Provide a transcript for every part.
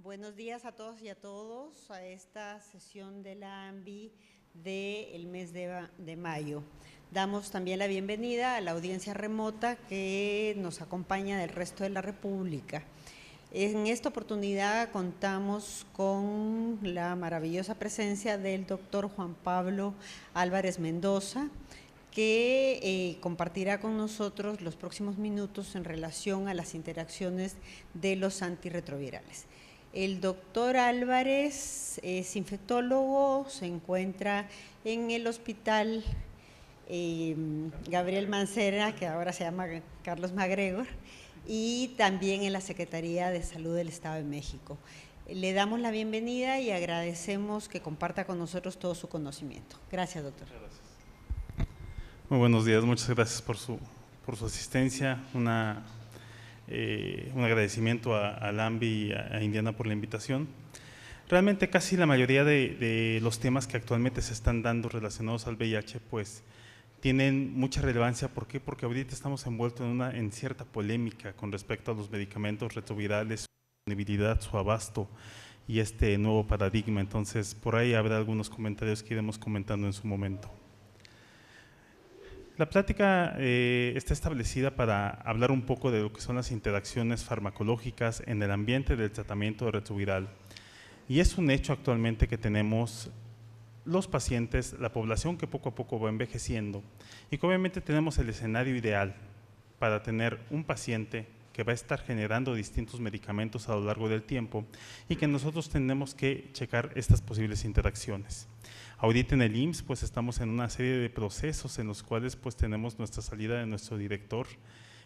Buenos días a todos y a todos a esta sesión de la ANVI del mes de mayo. Damos también la bienvenida a la audiencia remota que nos acompaña del resto de la República. En esta oportunidad contamos con la maravillosa presencia del doctor Juan Pablo Álvarez Mendoza, que compartirá con nosotros los próximos minutos en relación a las interacciones de los antirretrovirales. El doctor Álvarez es infectólogo, se encuentra en el hospital Gabriel Mancera, que ahora se llama Carlos MacGregor, y también en la Secretaría de Salud del Estado de México. Le damos la bienvenida y agradecemos que comparta con nosotros todo su conocimiento. Gracias, doctor. Gracias. Muy buenos días, muchas gracias por su asistencia. Un agradecimiento a Lambi y a Indiana por la invitación. Realmente casi la mayoría de los temas que actualmente se están dando relacionados al VIH pues tienen mucha relevancia. ¿Por qué? Porque ahorita estamos envueltos en cierta polémica con respecto a los medicamentos retrovirales, su disponibilidad, su abasto y este nuevo paradigma. Entonces por ahí habrá algunos comentarios que iremos comentando en su momento. La plática está establecida para hablar un poco de lo que son las interacciones farmacológicas en el ambiente del tratamiento retroviral. Y es un hecho actualmente que tenemos los pacientes, la población que poco a poco va envejeciendo, y que obviamente tenemos el escenario ideal para tener un paciente que va a estar generando distintos medicamentos a lo largo del tiempo y que nosotros tenemos que checar estas posibles interacciones. Ahorita en el IMSS pues estamos en una serie de procesos en los cuales pues tenemos nuestra salida de nuestro director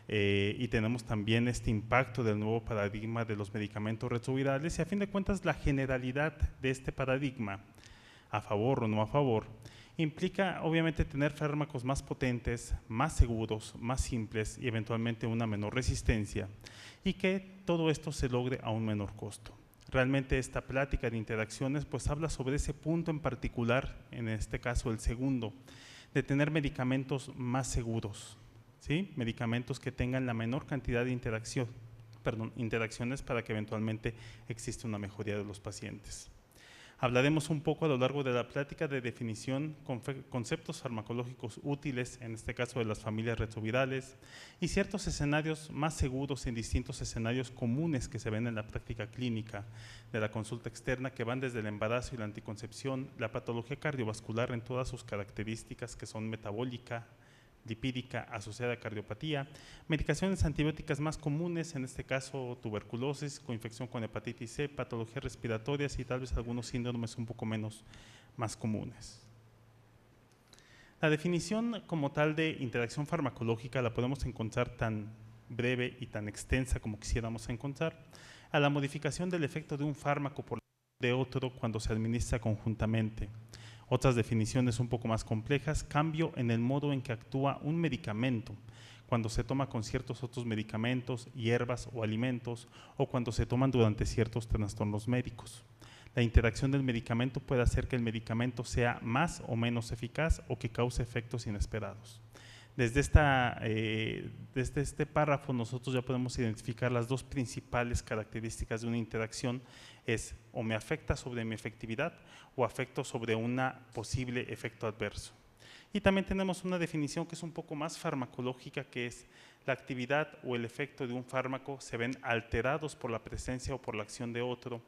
y tenemos también este impacto del nuevo paradigma de los medicamentos retrovirales, y a fin de cuentas la generalidad de este paradigma, a favor o no a favor, implica obviamente tener fármacos más potentes, más seguros, más simples y eventualmente una menor resistencia, y que todo esto se logre a un menor costo. Realmente esta plática de interacciones pues habla sobre ese punto en particular, en este caso el segundo, de tener medicamentos más seguros, ¿sí? Medicamentos que tengan la menor cantidad de interacciones para que eventualmente exista una mejoría de los pacientes. Hablaremos un poco a lo largo de la plática de definición, conceptos farmacológicos útiles, en este caso de las familias retrovirales, y ciertos escenarios más seguros en distintos escenarios comunes que se ven en la práctica clínica de la consulta externa, que van desde el embarazo y la anticoncepción, la patología cardiovascular en todas sus características que son metabólica, lipídica asociada a cardiopatía, medicaciones antibióticas más comunes, en este caso tuberculosis, coinfección con hepatitis C, patologías respiratorias y tal vez algunos síndromes un poco más comunes. La definición como tal de interacción farmacológica la podemos encontrar tan breve y tan extensa como quisiéramos encontrar: a la modificación del efecto de un fármaco por de otro cuando se administra conjuntamente. Otras definiciones un poco más complejas: cambio en el modo en que actúa un medicamento cuando se toma con ciertos otros medicamentos, hierbas o alimentos, o cuando se toman durante ciertos trastornos médicos. La interacción del medicamento puede hacer que el medicamento sea más o menos eficaz o que cause efectos inesperados. Desde este párrafo nosotros ya podemos identificar las dos principales características de una interacción: es o me afecta sobre mi efectividad o afecto sobre un posible efecto adverso. Y también tenemos una definición que es un poco más farmacológica, que es la actividad o el efecto de un fármaco se ven alterados por la presencia o por la acción de otro.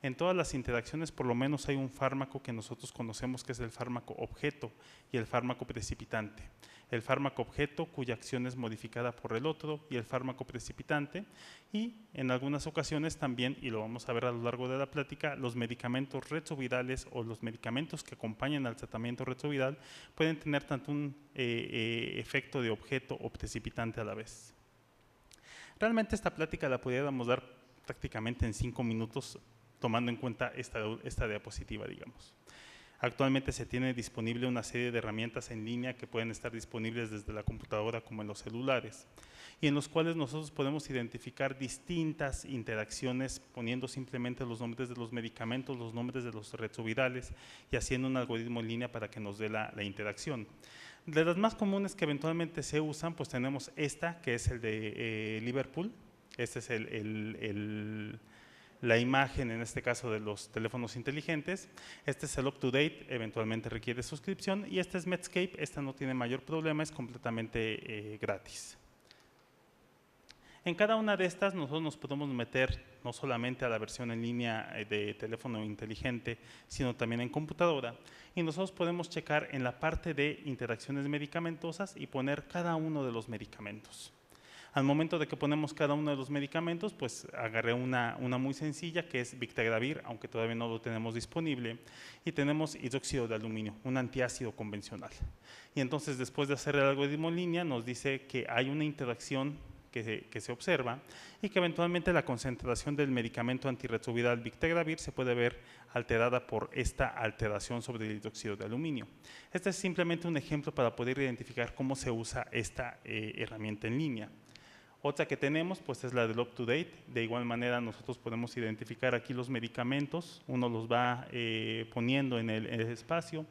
En todas las interacciones por lo menos hay un fármaco que nosotros conocemos que es el fármaco objeto y el fármaco precipitante. El fármaco objeto cuya acción es modificada por el otro, y el fármaco precipitante, y en algunas ocasiones también, y lo vamos a ver a lo largo de la plática, los medicamentos retrovirales o los medicamentos que acompañan al tratamiento retroviral pueden tener tanto un efecto de objeto o precipitante a la vez. Realmente esta plática la pudiéramos dar prácticamente en 5 minutos tomando en cuenta esta diapositiva, digamos. Actualmente se tiene disponible una serie de herramientas en línea que pueden estar disponibles desde la computadora como en los celulares, y en los cuales nosotros podemos identificar distintas interacciones poniendo simplemente los nombres de los medicamentos, los nombres de los retrovirales, y haciendo un algoritmo en línea para que nos dé la interacción. De las más comunes que eventualmente se usan, pues tenemos esta, que es el de Liverpool. Este es la imagen, en este caso de los teléfonos inteligentes. Este es el UpToDate, eventualmente requiere suscripción, y este es Medscape, este no tiene mayor problema, es completamente gratis. En cada una de estas nosotros nos podemos meter no solamente a la versión en línea de teléfono inteligente, sino también en computadora, y nosotros podemos checar en la parte de interacciones medicamentosas y poner cada uno de los medicamentos. Al momento de que ponemos cada uno de los medicamentos, pues agarré una muy sencilla que es Victagravir, aunque todavía no lo tenemos disponible, y tenemos hidróxido de aluminio, un antiácido convencional. Y entonces, después de hacer el algoritmo en línea, nos dice que hay una interacción que se observa y que eventualmente la concentración del medicamento antirretroviral Victagravir se puede ver alterada por esta alteración sobre el hidróxido de aluminio. Este es simplemente un ejemplo para poder identificar cómo se usa esta herramienta en línea. Otra que tenemos pues es la del UpToDate. De igual manera nosotros podemos identificar aquí los medicamentos, uno los va poniendo en el espacio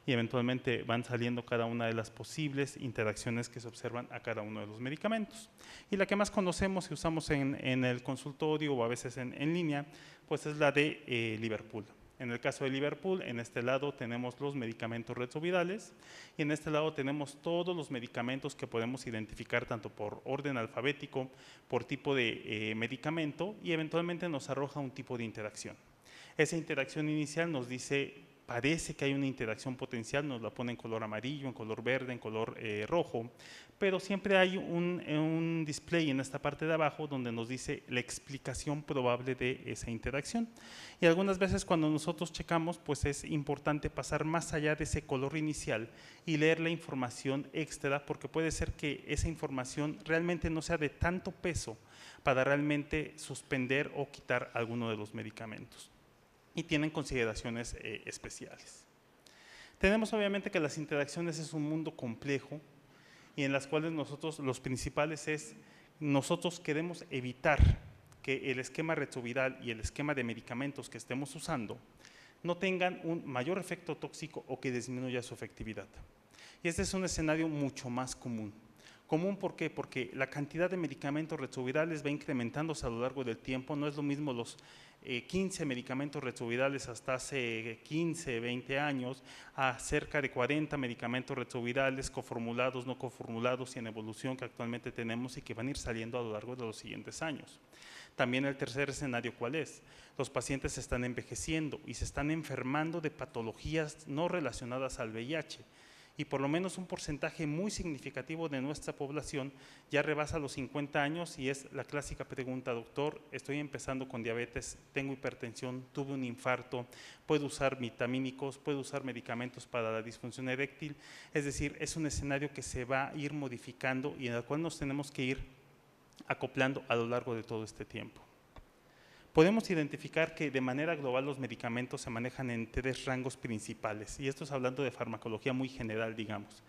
y eventualmente van saliendo cada una de las posibles interacciones que se observan a cada uno de los medicamentos. Y la que más conocemos y usamos en el consultorio o a veces en línea, pues es la de Liverpool. En el caso de Liverpool, en este lado tenemos los medicamentos retrovirales y en este lado tenemos todos los medicamentos que podemos identificar tanto por orden alfabético, por tipo de medicamento, y eventualmente nos arroja un tipo de interacción. Esa interacción inicial nos dice, parece que hay una interacción potencial, nos la pone en color amarillo, en color verde, en color rojo, pero siempre hay un display en esta parte de abajo donde nos dice la explicación probable de esa interacción. Y algunas veces cuando nosotros checamos, pues es importante pasar más allá de ese color inicial y leer la información extra, porque puede ser que esa información realmente no sea de tanto peso para realmente suspender o quitar alguno de los medicamentos. Y tienen consideraciones especiales. Tenemos obviamente que las interacciones es un mundo complejo y en las cuales nosotros, los principales es, nosotros queremos evitar que el esquema retroviral y el esquema de medicamentos que estemos usando no tengan un mayor efecto tóxico o que disminuya su efectividad. Y este es un escenario mucho más común. ¿Común por qué? Porque la cantidad de medicamentos retrovirales va incrementándose a lo largo del tiempo. No es lo mismo los 15 medicamentos retrovirales hasta hace 15, 20 años, a cerca de 40 medicamentos retrovirales coformulados, no coformulados y en evolución que actualmente tenemos y que van a ir saliendo a lo largo de los siguientes años. También el tercer escenario, ¿cuál es? Los pacientes se están envejeciendo y se están enfermando de patologías no relacionadas al VIH. Y por lo menos un porcentaje muy significativo de nuestra población ya rebasa los 50 años y es la clásica pregunta, doctor, estoy empezando con diabetes, tengo hipertensión, tuve un infarto, puedo usar vitamínicos, puedo usar medicamentos para la disfunción eréctil. Es decir, es un escenario que se va a ir modificando y en el cual nos tenemos que ir acoplando a lo largo de todo este tiempo. Podemos identificar que de manera global los medicamentos se manejan en 3 rangos principales, y esto es hablando de farmacología muy general, digamos,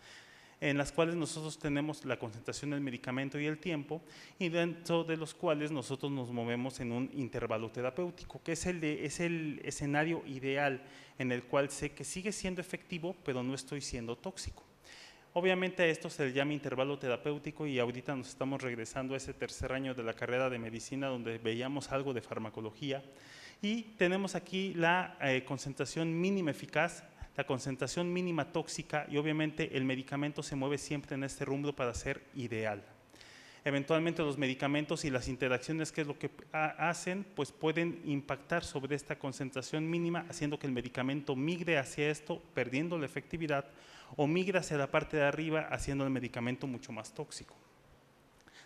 en las cuales nosotros tenemos la concentración del medicamento y el tiempo, y dentro de los cuales nosotros nos movemos en un intervalo terapéutico, que es el escenario ideal en el cual sé que sigue siendo efectivo, pero no estoy siendo tóxico. Obviamente a esto se le llama intervalo terapéutico y ahorita nos estamos regresando a ese tercer año de la carrera de medicina donde veíamos algo de farmacología y tenemos aquí la concentración mínima eficaz, la concentración mínima tóxica y obviamente el medicamento se mueve siempre en este rumbo para ser ideal. Eventualmente los medicamentos y las interacciones, que es lo que hacen, pues pueden impactar sobre esta concentración mínima, haciendo que el medicamento migre hacia esto, perdiendo la efectividad, o migre hacia la parte de arriba, haciendo el medicamento mucho más tóxico.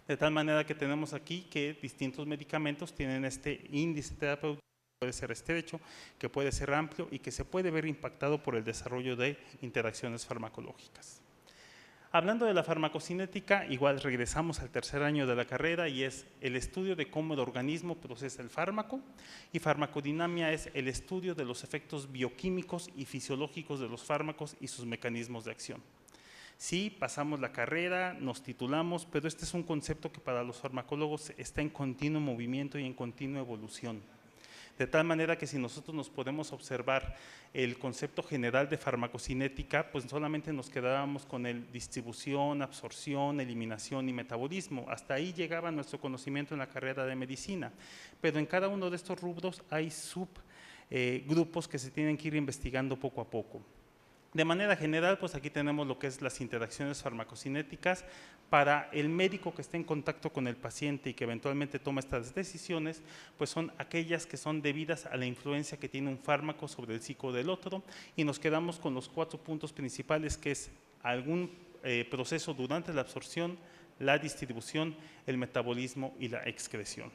De tal manera que tenemos aquí que distintos medicamentos tienen este índice terapéutico, que puede ser estrecho, que puede ser amplio y que se puede ver impactado por el desarrollo de interacciones farmacológicas. Hablando de la farmacocinética, igual regresamos al tercer año de la carrera y es el estudio de cómo el organismo procesa el fármaco, y farmacodinamia es el estudio de los efectos bioquímicos y fisiológicos de los fármacos y sus mecanismos de acción. Sí, pasamos la carrera, nos titulamos, pero este es un concepto que para los farmacólogos está en continuo movimiento y en continua evolución. De tal manera que si nosotros nos podemos observar el concepto general de farmacocinética, pues solamente nos quedábamos con el distribución, absorción, eliminación y metabolismo. Hasta ahí llegaba nuestro conocimiento en la carrera de medicina. Pero en cada uno de estos rubros hay subgrupos que se tienen que ir investigando poco a poco. De manera general, pues aquí tenemos lo que es las interacciones farmacocinéticas. Para el médico que esté en contacto con el paciente y que eventualmente toma estas decisiones, pues son aquellas que son debidas a la influencia que tiene un fármaco sobre el ciclo del otro, y nos quedamos con los 4 puntos principales, que es algún proceso durante la absorción, la distribución, el metabolismo y la excreción.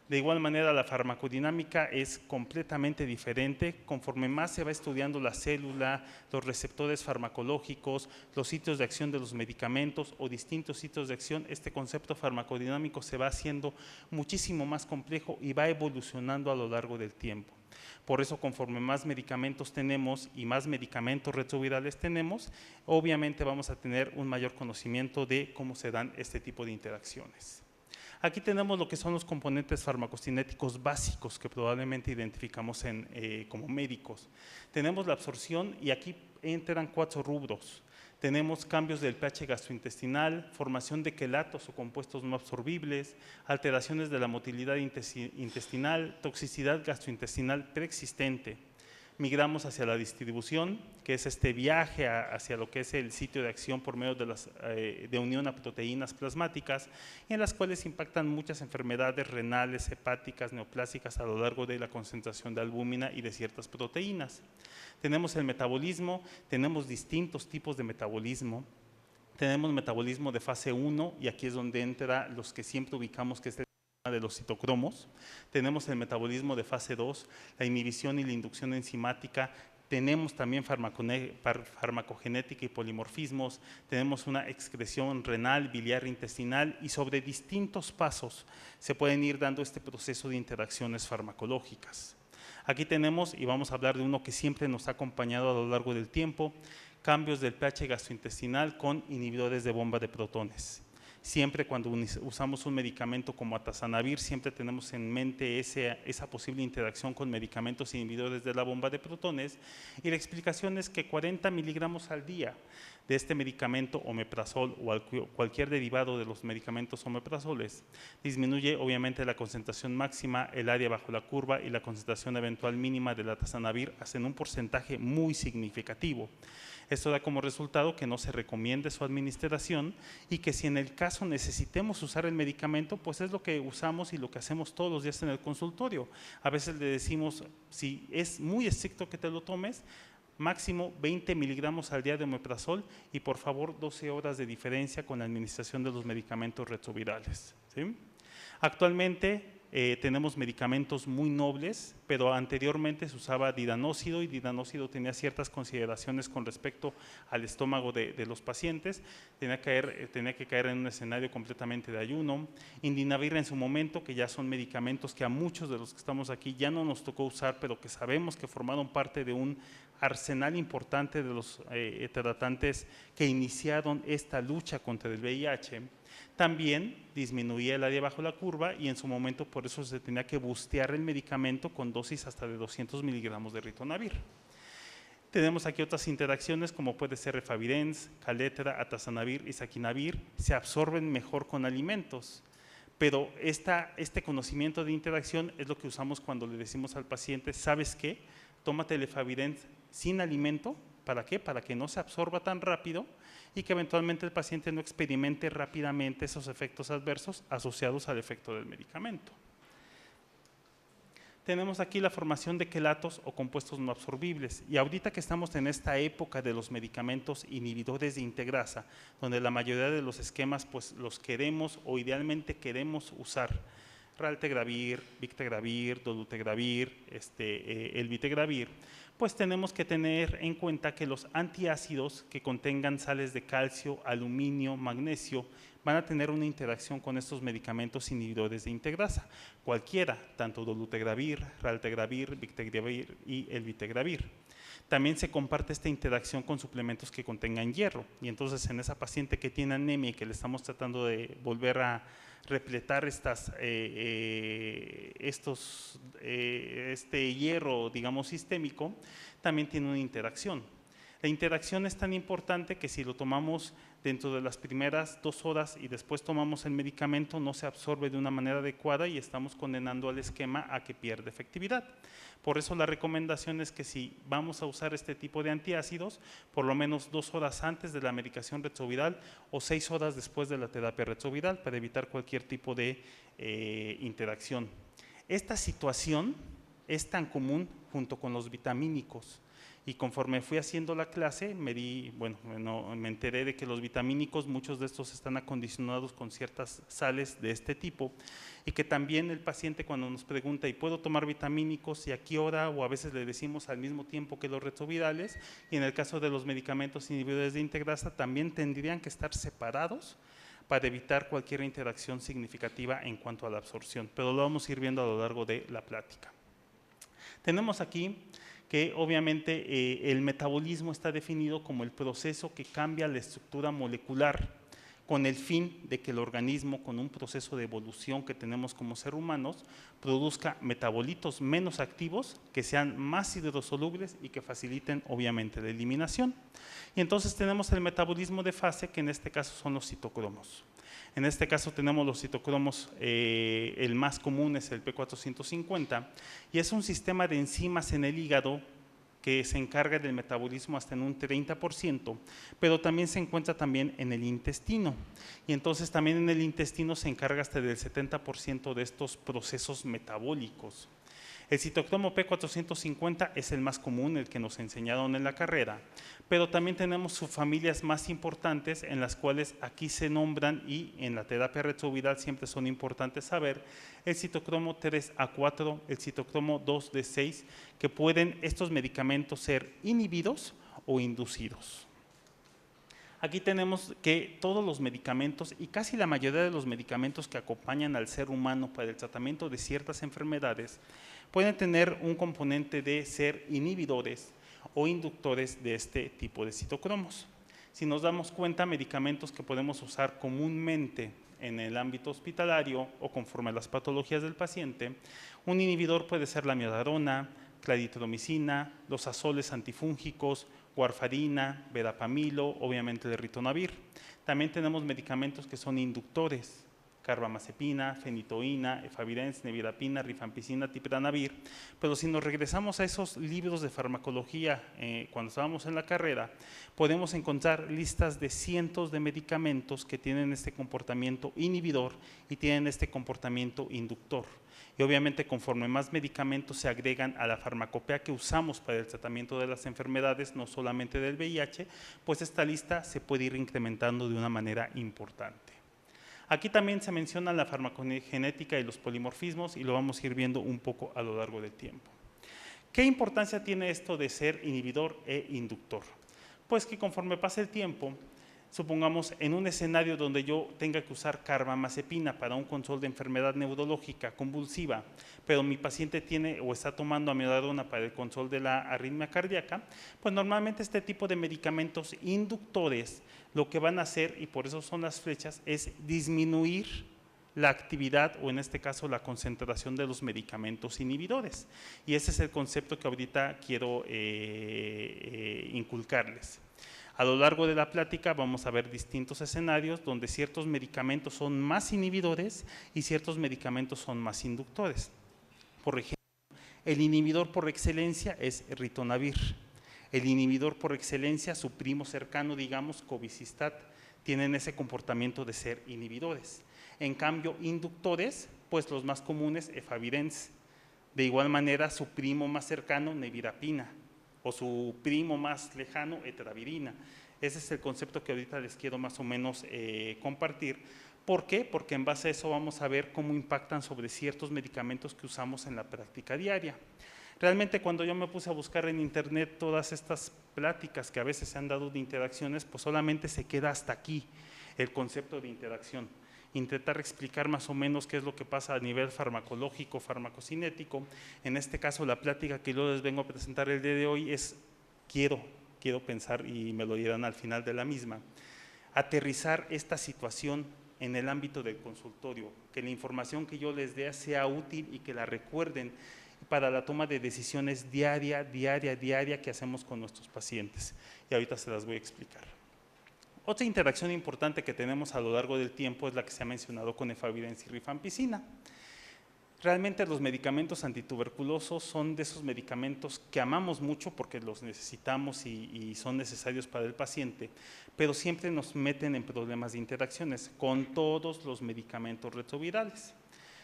De igual manera, la farmacodinámica es completamente diferente. Conforme más se va estudiando la célula, los receptores farmacológicos, los sitios de acción de los medicamentos o distintos sitios de acción, este concepto farmacodinámico se va haciendo muchísimo más complejo y va evolucionando a lo largo del tiempo. Por eso, conforme más medicamentos tenemos y más medicamentos retrovirales tenemos, obviamente vamos a tener un mayor conocimiento de cómo se dan este tipo de interacciones. Aquí tenemos lo que son los componentes farmacocinéticos básicos que probablemente identificamos como médicos. Tenemos la absorción, y aquí entran 4 rubros. Tenemos cambios del pH gastrointestinal, formación de quelatos o compuestos no absorbibles, alteraciones de la motilidad intestinal, toxicidad gastrointestinal preexistente. Migramos hacia la distribución, que es este viaje hacia lo que es el sitio de acción por medio de unión a proteínas plasmáticas, en las cuales impactan muchas enfermedades renales, hepáticas, neoplásicas a lo largo de la concentración de albúmina y de ciertas proteínas. Tenemos el metabolismo, tenemos distintos tipos de metabolismo. Tenemos metabolismo de fase 1, y aquí es donde entra los que siempre ubicamos, que es el de los citocromos. Tenemos el metabolismo de fase 2, la inhibición y la inducción enzimática. Tenemos también farmacogenética y polimorfismos. Tenemos una excreción renal, biliar, intestinal, y sobre distintos pasos se pueden ir dando este proceso de interacciones farmacológicas. Aquí tenemos, y vamos a hablar de uno que siempre nos ha acompañado a lo largo del tiempo, cambios del pH gastrointestinal con inhibidores de bomba de protones. Siempre cuando usamos un medicamento como atazanavir, siempre tenemos en mente esa posible interacción con medicamentos inhibidores de la bomba de protones, y la explicación es que 40 miligramos al día de este medicamento omeprazol o cualquier derivado de los medicamentos omeprazoles disminuye obviamente la concentración máxima, el área bajo la curva y la concentración eventual mínima del atazanavir hacen un porcentaje muy significativo. Esto da como resultado que no se recomiende su administración, y que si en el caso necesitemos usar el medicamento, pues es lo que usamos y lo que hacemos todos los días en el consultorio. A veces le decimos, si es muy estricto que te lo tomes, máximo 20 miligramos al día de omeprazol, y por favor 12 horas de diferencia con la administración de los medicamentos retrovirales, ¿sí? Actualmente tenemos medicamentos muy nobles, pero anteriormente se usaba didanócido, y didanócido tenía ciertas consideraciones con respecto al estómago de los pacientes. Tenía que caer en un escenario completamente de ayuno. Indinavir en su momento, que ya son medicamentos que a muchos de los que estamos aquí ya no nos tocó usar, pero que sabemos que formaron parte de un arsenal importante de los tratantes que iniciaron esta lucha contra el VIH. También disminuía el área bajo la curva, y en su momento por eso se tenía que bustear el medicamento con dosis hasta de 200 miligramos de ritonavir. Tenemos aquí otras interacciones como puede ser rifavirenz, caletra, atazanavir y saquinavir, se absorben mejor con alimentos. Pero este conocimiento de interacción es lo que usamos cuando le decimos al paciente, ¿sabes qué? Tómate el rifavirenz sin alimento. ¿Para qué? Para que no se absorba tan rápido y que eventualmente el paciente no experimente rápidamente esos efectos adversos asociados al efecto del medicamento. Tenemos aquí la formación de quelatos o compuestos no absorbibles, y ahorita que estamos en esta época de los medicamentos inhibidores de integrasa, donde la mayoría de los esquemas pues los queremos o idealmente queremos usar, raltegravir, victegravir, dolutegravir, elvitegravir, pues tenemos que tener en cuenta que los antiácidos que contengan sales de calcio, aluminio, magnesio, van a tener una interacción con estos medicamentos inhibidores de integrasa, cualquiera, tanto dolutegravir, raltegravir, victegravir y elvitegravir. También se comparte esta interacción con suplementos que contengan hierro, y entonces en esa paciente que tiene anemia y que le estamos tratando de volver a repletar este hierro, digamos, sistémico, también tiene una interacción. La interacción es tan importante que si lo tomamos dentro de las primeras 2 horas y después tomamos el medicamento, no se absorbe de una manera adecuada y estamos condenando al esquema a que pierda efectividad. Por eso la recomendación es que si vamos a usar este tipo de antiácidos, por lo menos 2 horas antes de la medicación retroviral o 6 horas después de la terapia retroviral para evitar cualquier tipo de interacción. Esta situación es tan común junto con los vitamínicos. Y conforme fui haciendo la clase, me enteré de que los vitamínicos, muchos de estos están acondicionados con ciertas sales de este tipo, y que también el paciente cuando nos pregunta, ¿y puedo tomar vitamínicos y a qué hora? O a veces le decimos al mismo tiempo que los retrovirales, y en el caso de los medicamentos inhibidores de integrasa, también tendrían que estar separados para evitar cualquier interacción significativa en cuanto a la absorción, pero lo vamos a ir viendo a lo largo de la plática. Tenemos aquí que obviamente el metabolismo está definido como el proceso que cambia la estructura molecular con el fin de que el organismo, con un proceso de evolución que tenemos como seres humanos, produzca metabolitos menos activos, que sean más hidrosolubles y que faciliten obviamente la eliminación. Y entonces tenemos el metabolismo de fase, que en este caso son los citocromos. En este caso tenemos los citocromos, el más común es el P450, y es un sistema de enzimas en el hígado que se encarga del metabolismo hasta en un 30%, pero también se encuentra también en el intestino, y entonces también en el intestino se encarga hasta del 70% de estos procesos metabólicos. El citocromo P450 es el más común, el que nos enseñaron en la carrera, pero también tenemos subfamilias más importantes en las cuales aquí se nombran, y en la terapia retroviral siempre son importantes saber, el citocromo 3A4, el citocromo 2D6, que pueden estos medicamentos ser inhibidos o inducidos. Aquí tenemos que todos los medicamentos y casi la mayoría de los medicamentos que acompañan al ser humano para el tratamiento de ciertas enfermedades pueden tener un componente de ser inhibidores o inductores de este tipo de citocromos. Si nos damos cuenta, medicamentos que podemos usar comúnmente en el ámbito hospitalario o conforme a las patologías del paciente, un inhibidor puede ser la amiodarona, claritromicina, los azoles antifúngicos, warfarina, verapamilo, obviamente el ritonavir. También tenemos medicamentos que son inductores, carbamazepina, fenitoína, efavirenz, nevirapina, rifampicina, tipranavir. Pero si nos regresamos a esos libros de farmacología cuando estábamos en la carrera, podemos encontrar listas de cientos de medicamentos que tienen este comportamiento inhibidor y tienen este comportamiento inductor. Y obviamente conforme más medicamentos se agregan a la farmacopea que usamos para el tratamiento de las enfermedades, no solamente del VIH, pues esta lista se puede ir incrementando de una manera importante. Aquí también se menciona la farmacogenética y los polimorfismos, y lo vamos a ir viendo un poco a lo largo del tiempo. ¿Qué importancia tiene esto de ser inhibidor e inductor? Pues que conforme pasa el tiempo, supongamos en un escenario donde yo tenga que usar carbamazepina para un control de enfermedad neurológica convulsiva, pero mi paciente tiene o está tomando amiodarona para el control de la arritmia cardíaca, pues normalmente este tipo de medicamentos inductores lo que van a hacer, y por eso son las flechas, es disminuir la actividad o en este caso la concentración de los medicamentos inhibidores. Y ese es el concepto que ahorita quiero inculcarles. A lo largo de la plática vamos a ver distintos escenarios donde ciertos medicamentos son más inhibidores y ciertos medicamentos son más inductores. Por ejemplo, el inhibidor por excelencia es ritonavir. El inhibidor por excelencia, su primo cercano, digamos, cobicistat, tienen ese comportamiento de ser inhibidores. En cambio, inductores, pues los más comunes, efavirenz. De igual manera, su primo más cercano, nevirapina, o su primo más lejano, etravirina. Ese es el concepto que ahorita les quiero más o menos compartir. ¿Por qué? Porque en base a eso vamos a ver cómo impactan sobre ciertos medicamentos que usamos en la práctica diaria. Realmente cuando yo me puse a buscar en internet todas estas pláticas que a veces se han dado de interacciones, pues solamente se queda hasta aquí el concepto de interacción. Intentar explicar más o menos qué es lo que pasa a nivel farmacológico, farmacocinético. En este caso, la plática que yo les vengo a presentar el día de hoy es, quiero pensar, y me lo dirán al final de la misma, aterrizar esta situación en el ámbito del consultorio, que la información que yo les dé sea útil y que la recuerden para la toma de decisiones diaria que hacemos con nuestros pacientes. Y ahorita se las voy a explicar. Otra interacción importante que tenemos a lo largo del tiempo es la que se ha mencionado con efavirenz y rifampicina. Realmente los medicamentos antituberculosos son de esos medicamentos que amamos mucho porque los necesitamos y son necesarios para el paciente, pero siempre nos meten en problemas de interacciones con todos los medicamentos retrovirales,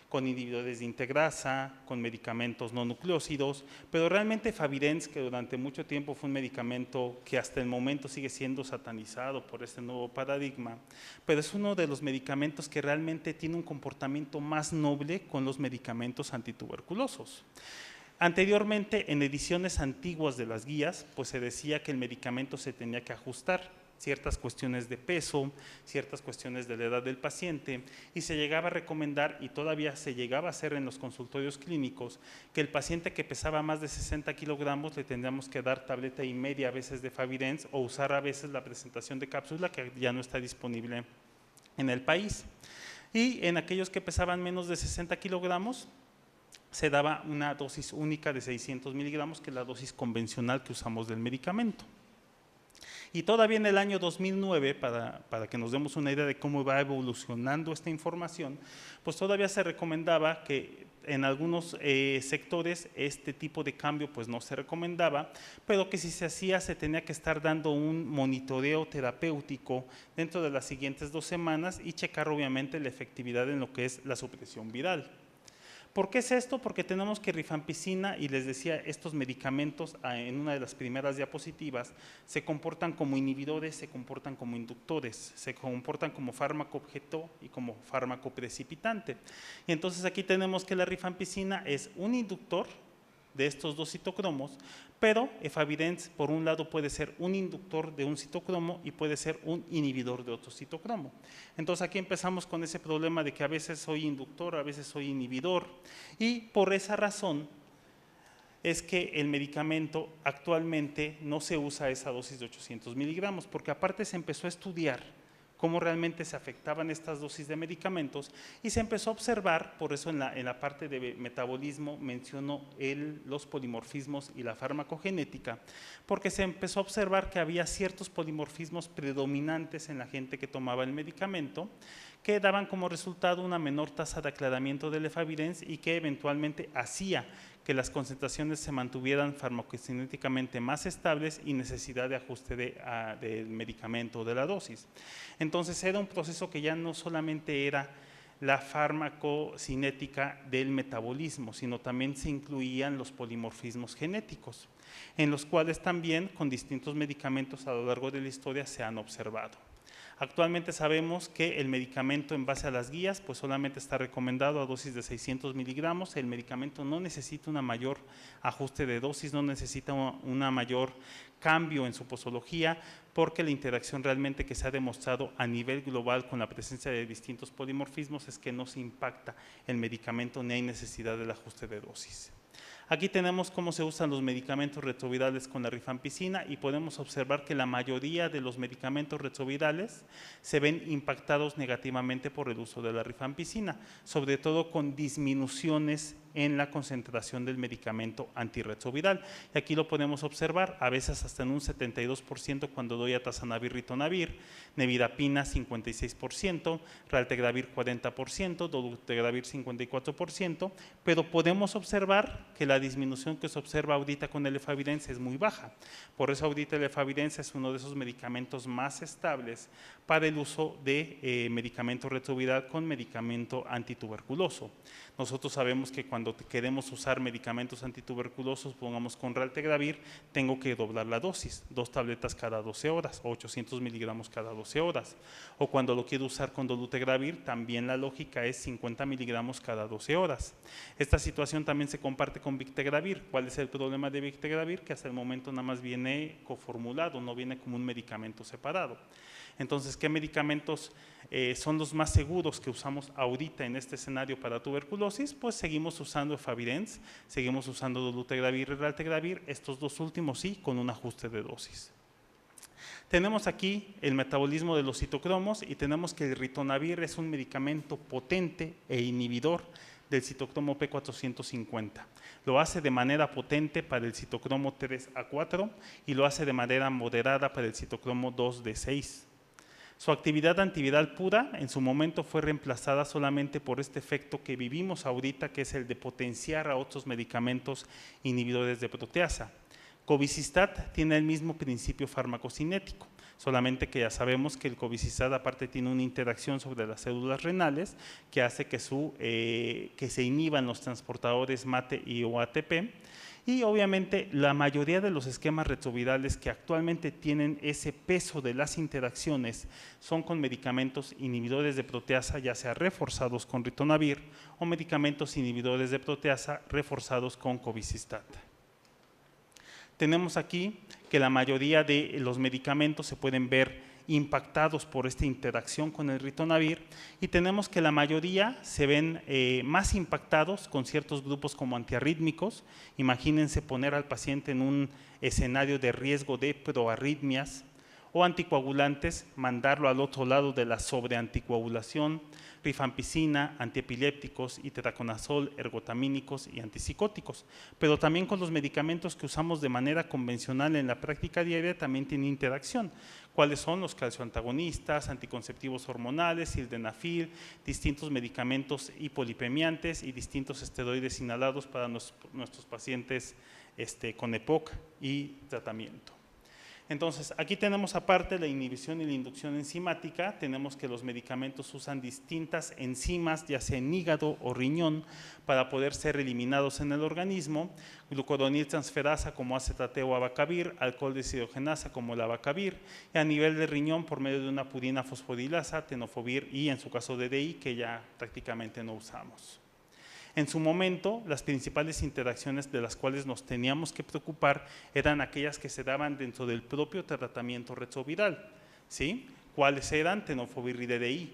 con inhibidores de integrasa, con medicamentos no nucleósidos, pero realmente efavirenz, que durante mucho tiempo fue un medicamento que hasta el momento sigue siendo satanizado por este nuevo paradigma, pero es uno de los medicamentos que realmente tiene un comportamiento más noble con los medicamentos antituberculosos. Anteriormente, en ediciones antiguas de las guías, pues se decía que el medicamento se tenía que ajustar ciertas cuestiones de peso, ciertas cuestiones de la edad del paciente, y se llegaba a recomendar, y todavía se llegaba a hacer en los consultorios clínicos, que el paciente que pesaba más de 60 kilogramos le tendríamos que dar tableta y media a veces de efavirenz o usar a veces la presentación de cápsula que ya no está disponible en el país. Y en aquellos que pesaban menos de 60 kilogramos, se daba una dosis única de 600 miligramos, que es la dosis convencional que usamos del medicamento. Y todavía en el año 2009, para que nos demos una idea de cómo va evolucionando esta información, pues todavía se recomendaba que en algunos sectores este tipo de cambio pues no se recomendaba, pero que si se hacía se tenía que estar dando un monitoreo terapéutico dentro de las siguientes 2 semanas y checar obviamente la efectividad en lo que es la supresión viral. ¿Por qué es esto? Porque tenemos que rifampicina, y les decía, estos medicamentos en una de las primeras diapositivas se comportan como inhibidores, se comportan como inductores, se comportan como fármaco objeto y como fármaco precipitante. Y entonces aquí tenemos que la rifampicina es un inductor de estos dos citocromos, pero efavirenz por un lado puede ser un inductor de un citocromo y puede ser un inhibidor de otro citocromo. Entonces aquí empezamos con ese problema de que a veces soy inductor, a veces soy inhibidor, y por esa razón es que el medicamento actualmente no se usa esa dosis de 800 miligramos, porque aparte se empezó a estudiar cómo realmente se afectaban estas dosis de medicamentos y se empezó a observar, por eso en la parte de metabolismo menciono los polimorfismos y la farmacogenética, porque se empezó a observar que había ciertos polimorfismos predominantes en la gente que tomaba el medicamento que daban como resultado una menor tasa de aclaramiento del efavirenz y que eventualmente hacía que las concentraciones se mantuvieran farmacocinéticamente más estables y necesidad de ajuste del medicamento o de la dosis. Entonces era un proceso que ya no solamente era la farmacocinética del metabolismo, sino también se incluían los polimorfismos genéticos, en los cuales también con distintos medicamentos a lo largo de la historia se han observado. Actualmente sabemos que el medicamento en base a las guías pues solamente está recomendado a dosis de 600 miligramos, el medicamento no necesita una mayor ajuste de dosis, no necesita una mayor cambio en su posología, porque la interacción realmente que se ha demostrado a nivel global con la presencia de distintos polimorfismos es que no se impacta el medicamento ni hay necesidad del ajuste de dosis. Aquí tenemos cómo se usan los medicamentos retrovirales con la rifampicina y podemos observar que la mayoría de los medicamentos retrovirales se ven impactados negativamente por el uso de la rifampicina, sobre todo con disminuciones en la concentración del medicamento antirretroviral. Y aquí lo podemos observar, a veces hasta en un 72% cuando doy atazanavir, ritonavir, nevirapina 56%, raltegravir 40%, dolutegravir 54%, pero podemos observar que la disminución que se observa ahorita con el efavirenz es muy baja. Por eso ahorita el efavirenz es uno de esos medicamentos más estables para el uso de medicamento retroviral con medicamento antituberculoso. Nosotros sabemos que cuando queremos usar medicamentos antituberculosos, pongamos con raltegravir, tengo que doblar la dosis, 2 tabletas cada 12 horas o 800 miligramos cada 12 horas. O cuando lo quiero usar con dolutegravir, también la lógica es 50 miligramos cada 12 horas. Esta situación también se comparte con victegravir. ¿Cuál es el problema de victegravir? Que hasta el momento nada más viene coformulado, no viene como un medicamento separado. Entonces, ¿qué medicamentos son los más seguros que usamos ahorita en este escenario para tuberculosis? Pues seguimos usando efavirenz, seguimos usando dolutegravir y raltegravir, estos dos últimos sí, con un ajuste de dosis. Tenemos aquí el metabolismo de los citocromos y tenemos que el ritonavir es un medicamento potente e inhibidor del citocromo P450. Lo hace de manera potente para el citocromo 3A4 y lo hace de manera moderada para el citocromo 2D6. Su actividad antiviral pura en su momento fue reemplazada solamente por este efecto que vivimos ahorita, que es el de potenciar a otros medicamentos inhibidores de proteasa. Cobicistat tiene el mismo principio farmacocinético, solamente que ya sabemos que el cobicistat aparte tiene una interacción sobre las células renales que hace que se inhiban los transportadores MATE y o ATP. Y obviamente la mayoría de los esquemas retrovirales que actualmente tienen ese peso de las interacciones son con medicamentos inhibidores de proteasa, ya sea reforzados con ritonavir o medicamentos inhibidores de proteasa reforzados con cobicistat. Tenemos aquí que la mayoría de los medicamentos se pueden ver impactados por esta interacción con el ritonavir y tenemos que la mayoría se ven más impactados con ciertos grupos como antiarrítmicos. Imagínense poner al paciente en un escenario de riesgo de proarritmias, o anticoagulantes, mandarlo al otro lado de la sobreanticoagulación, rifampicina, antiepilépticos, itraconazol, ergotamínicos y antipsicóticos. Pero también con los medicamentos que usamos de manera convencional en la práctica diaria también tiene interacción. ¿Cuáles son? Los calcioantagonistas, anticonceptivos hormonales, sildenafil, distintos medicamentos hipolipemiantes y distintos esteroides inhalados para nuestros pacientes con EPOC y tratamiento. Entonces, aquí tenemos aparte la inhibición y la inducción enzimática, tenemos que los medicamentos usan distintas enzimas, ya sea en hígado o riñón, para poder ser eliminados en el organismo, glucuroniltransferasa como AZT o abacavir, alcohol deshidrogenasa como el abacavir, y a nivel de riñón por medio de una purina fosfodilasa, tenofovir y en su caso DDI, que ya prácticamente no usamos. En su momento, las principales interacciones de las cuales nos teníamos que preocupar eran aquellas que se daban dentro del propio tratamiento retroviral, ¿sí? ¿Cuáles eran? Tenofovir y DDI.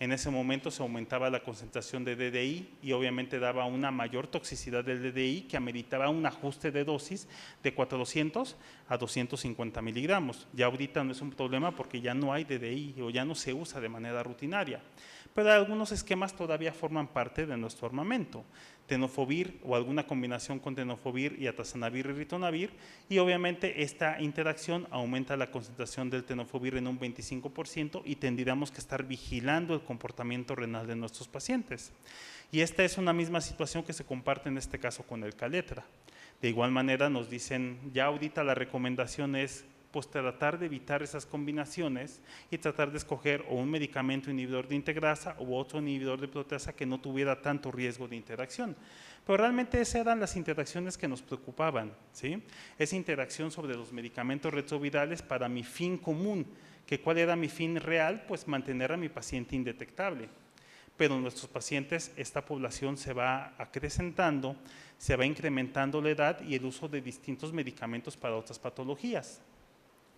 En ese momento se aumentaba la concentración de DDI y obviamente daba una mayor toxicidad del DDI que ameritaba un ajuste de dosis de 400 a 250 miligramos. Ya ahorita no es un problema porque ya no hay DDI o ya no se usa de manera rutinaria. Pero algunos esquemas todavía forman parte de nuestro armamento, tenofovir o alguna combinación con tenofovir y atazanavir y ritonavir, y obviamente esta interacción aumenta la concentración del tenofovir en un 25% y tendríamos que estar vigilando el comportamiento renal de nuestros pacientes. Y esta es una misma situación que se comparte en este caso con el Kaletra. De igual manera nos dicen, ya ahorita la recomendación es pues tratar de evitar esas combinaciones y tratar de escoger o un medicamento inhibidor de integrasa u otro inhibidor de proteasa que no tuviera tanto riesgo de interacción. Pero realmente esas eran las interacciones que nos preocupaban, ¿sí? Esa interacción sobre los medicamentos retrovirales para mi fin común, que ¿cuál era mi fin real? Pues mantener a mi paciente indetectable. Pero en nuestros pacientes esta población se va acrecentando, se va incrementando la edad y el uso de distintos medicamentos para otras patologías.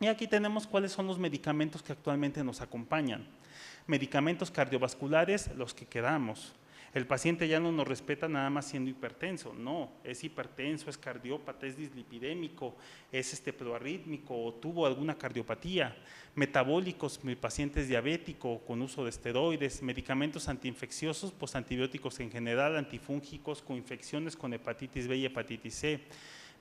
Y aquí tenemos cuáles son los medicamentos que actualmente nos acompañan. Medicamentos cardiovasculares, los que queramos. El paciente ya no nos respeta nada más siendo hipertenso, no, es hipertenso, es cardiópata, es dislipidémico, es proarrítmico o tuvo alguna cardiopatía. Metabólicos, mi paciente es diabético con uso de esteroides, medicamentos antiinfecciosos, pues antibióticos en general, antifúngicos, con infecciones con hepatitis B y hepatitis C,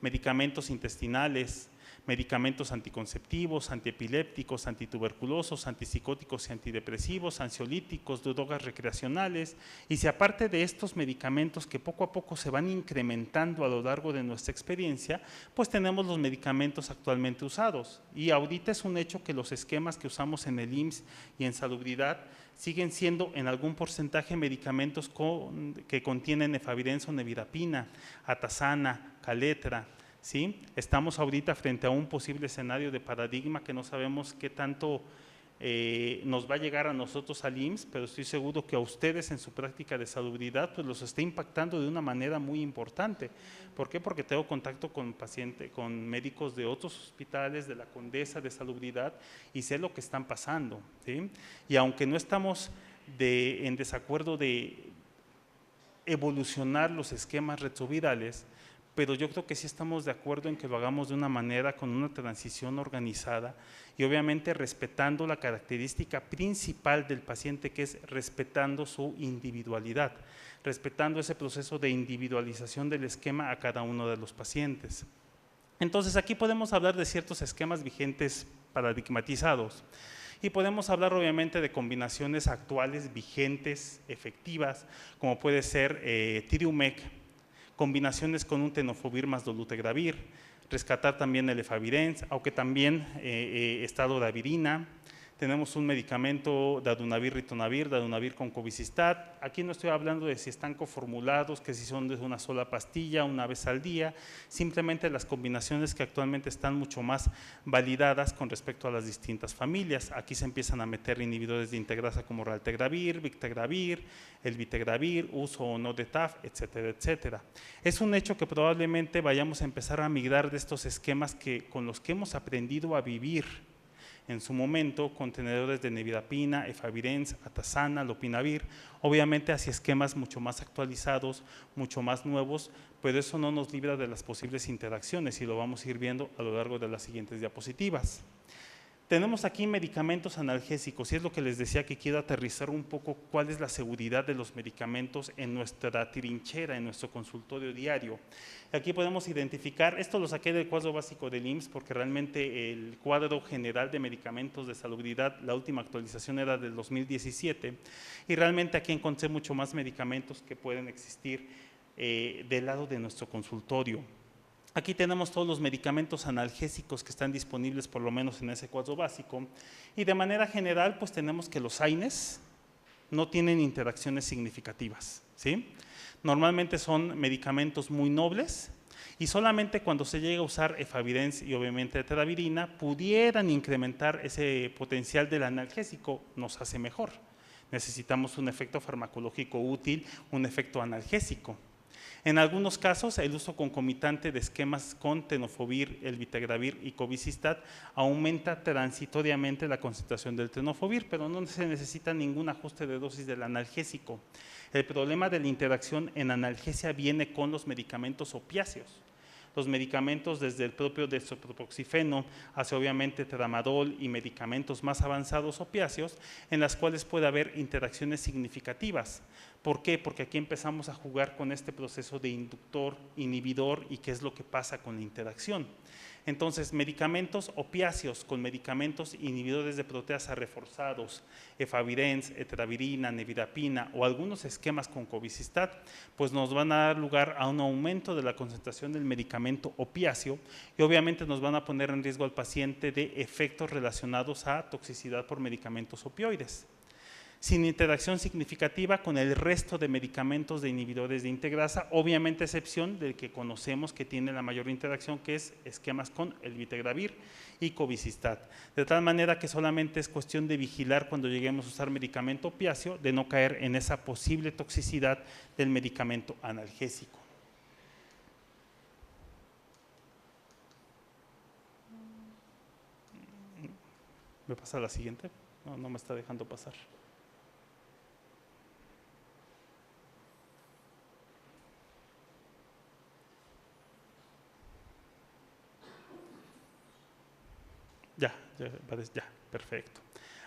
medicamentos intestinales, medicamentos anticonceptivos, antiepilépticos, antituberculosos, antipsicóticos y antidepresivos, ansiolíticos, drogas recreacionales. Y si aparte de estos medicamentos que poco a poco se van incrementando a lo largo de nuestra experiencia, pues tenemos los medicamentos actualmente usados. Y ahorita es un hecho que los esquemas que usamos en el IMSS y en salubridad siguen siendo en algún porcentaje medicamentos que contienen efavirenz o nevirapina, atazana, Kaletra. ¿Sí? Estamos ahorita frente a un posible escenario de paradigma que no sabemos qué tanto nos va a llegar a nosotros al IMSS, pero estoy seguro que a ustedes en su práctica de salubridad pues los está impactando de una manera muy importante. ¿Por qué? Porque tengo contacto con con médicos de otros hospitales, de la Condesa, de salubridad, y sé lo que están pasando, ¿sí? Y aunque no estamos en desacuerdo de evolucionar los esquemas retrovirales, pero yo creo que sí estamos de acuerdo en que lo hagamos de una manera con una transición organizada y obviamente respetando la característica principal del paciente, que es respetando su individualidad, respetando ese proceso de individualización del esquema a cada uno de los pacientes. Entonces aquí podemos hablar de ciertos esquemas vigentes paradigmatizados y podemos hablar obviamente de combinaciones actuales, vigentes, efectivas, como puede ser Tiriumec, combinaciones con un tenofovir más dolutegravir, rescatar también el efavirenz, aunque también está doravirina. Tenemos un medicamento dadunavir, ritonavir, dadunavir con cobicistat. Aquí no estoy hablando de si están coformulados, que si son de una sola pastilla, una vez al día, simplemente las combinaciones que actualmente están mucho más validadas con respecto a las distintas familias. Aquí se empiezan a meter inhibidores de integrasa como raltegravir, victegravir, el vitegravir, uso o no de TAF, etcétera, etcétera. Es un hecho que probablemente vayamos a empezar a migrar de estos esquemas con los que hemos aprendido a vivir en su momento, contenedores de nevirapina, efavirenz, atazana, lopinavir, obviamente hacia esquemas mucho más actualizados, mucho más nuevos, pero eso no nos libra de las posibles interacciones y lo vamos a ir viendo a lo largo de las siguientes diapositivas. Tenemos aquí medicamentos analgésicos y es lo que les decía, que quiero aterrizar un poco cuál es la seguridad de los medicamentos en nuestra trinchera, en nuestro consultorio diario. Aquí podemos identificar, esto lo saqué del cuadro básico del IMSS porque realmente el cuadro general de medicamentos de salubridad, la última actualización era del 2017 y realmente aquí encontré mucho más medicamentos que pueden existir del lado de nuestro consultorio. Aquí tenemos todos los medicamentos analgésicos que están disponibles por lo menos en ese cuadro básico y de manera general pues tenemos que los AINES no tienen interacciones significativas, ¿sí? Normalmente son medicamentos muy nobles y solamente cuando se llega a usar efavirenz y obviamente tetravirina pudieran incrementar ese potencial del analgésico, nos hace mejor. Necesitamos un efecto farmacológico útil, un efecto analgésico. En algunos casos, el uso concomitante de esquemas con tenofovir, el vitegravir y cobicistat aumenta transitoriamente la concentración del tenofovir, pero no se necesita ningún ajuste de dosis del analgésico. El problema de la interacción en analgesia viene con los medicamentos opiáceos. Los medicamentos desde el propio dextropropoxifeno hacia obviamente tramadol y medicamentos más avanzados opiáceos en las cuales puede haber interacciones significativas. ¿Por qué? Porque aquí empezamos a jugar con este proceso de inductor, inhibidor y qué es lo que pasa con la interacción. Entonces, medicamentos opiáceos con medicamentos inhibidores de proteasa reforzados, efavirenz, etravirina, nevirapina o algunos esquemas con cobicistat, pues nos van a dar lugar a un aumento de la concentración del medicamento opiáceo y obviamente nos van a poner en riesgo al paciente de efectos relacionados a toxicidad por medicamentos opioides, sin interacción significativa con el resto de medicamentos de inhibidores de integrasa, obviamente a excepción del que conocemos que tiene la mayor interacción, que es esquemas con el vitegravir y cobicistat. De tal manera que solamente es cuestión de vigilar cuando lleguemos a usar medicamento opiáceo, de no caer en esa posible toxicidad del medicamento analgésico. ¿Me pasa la siguiente? No me está dejando pasar. Ya, perfecto.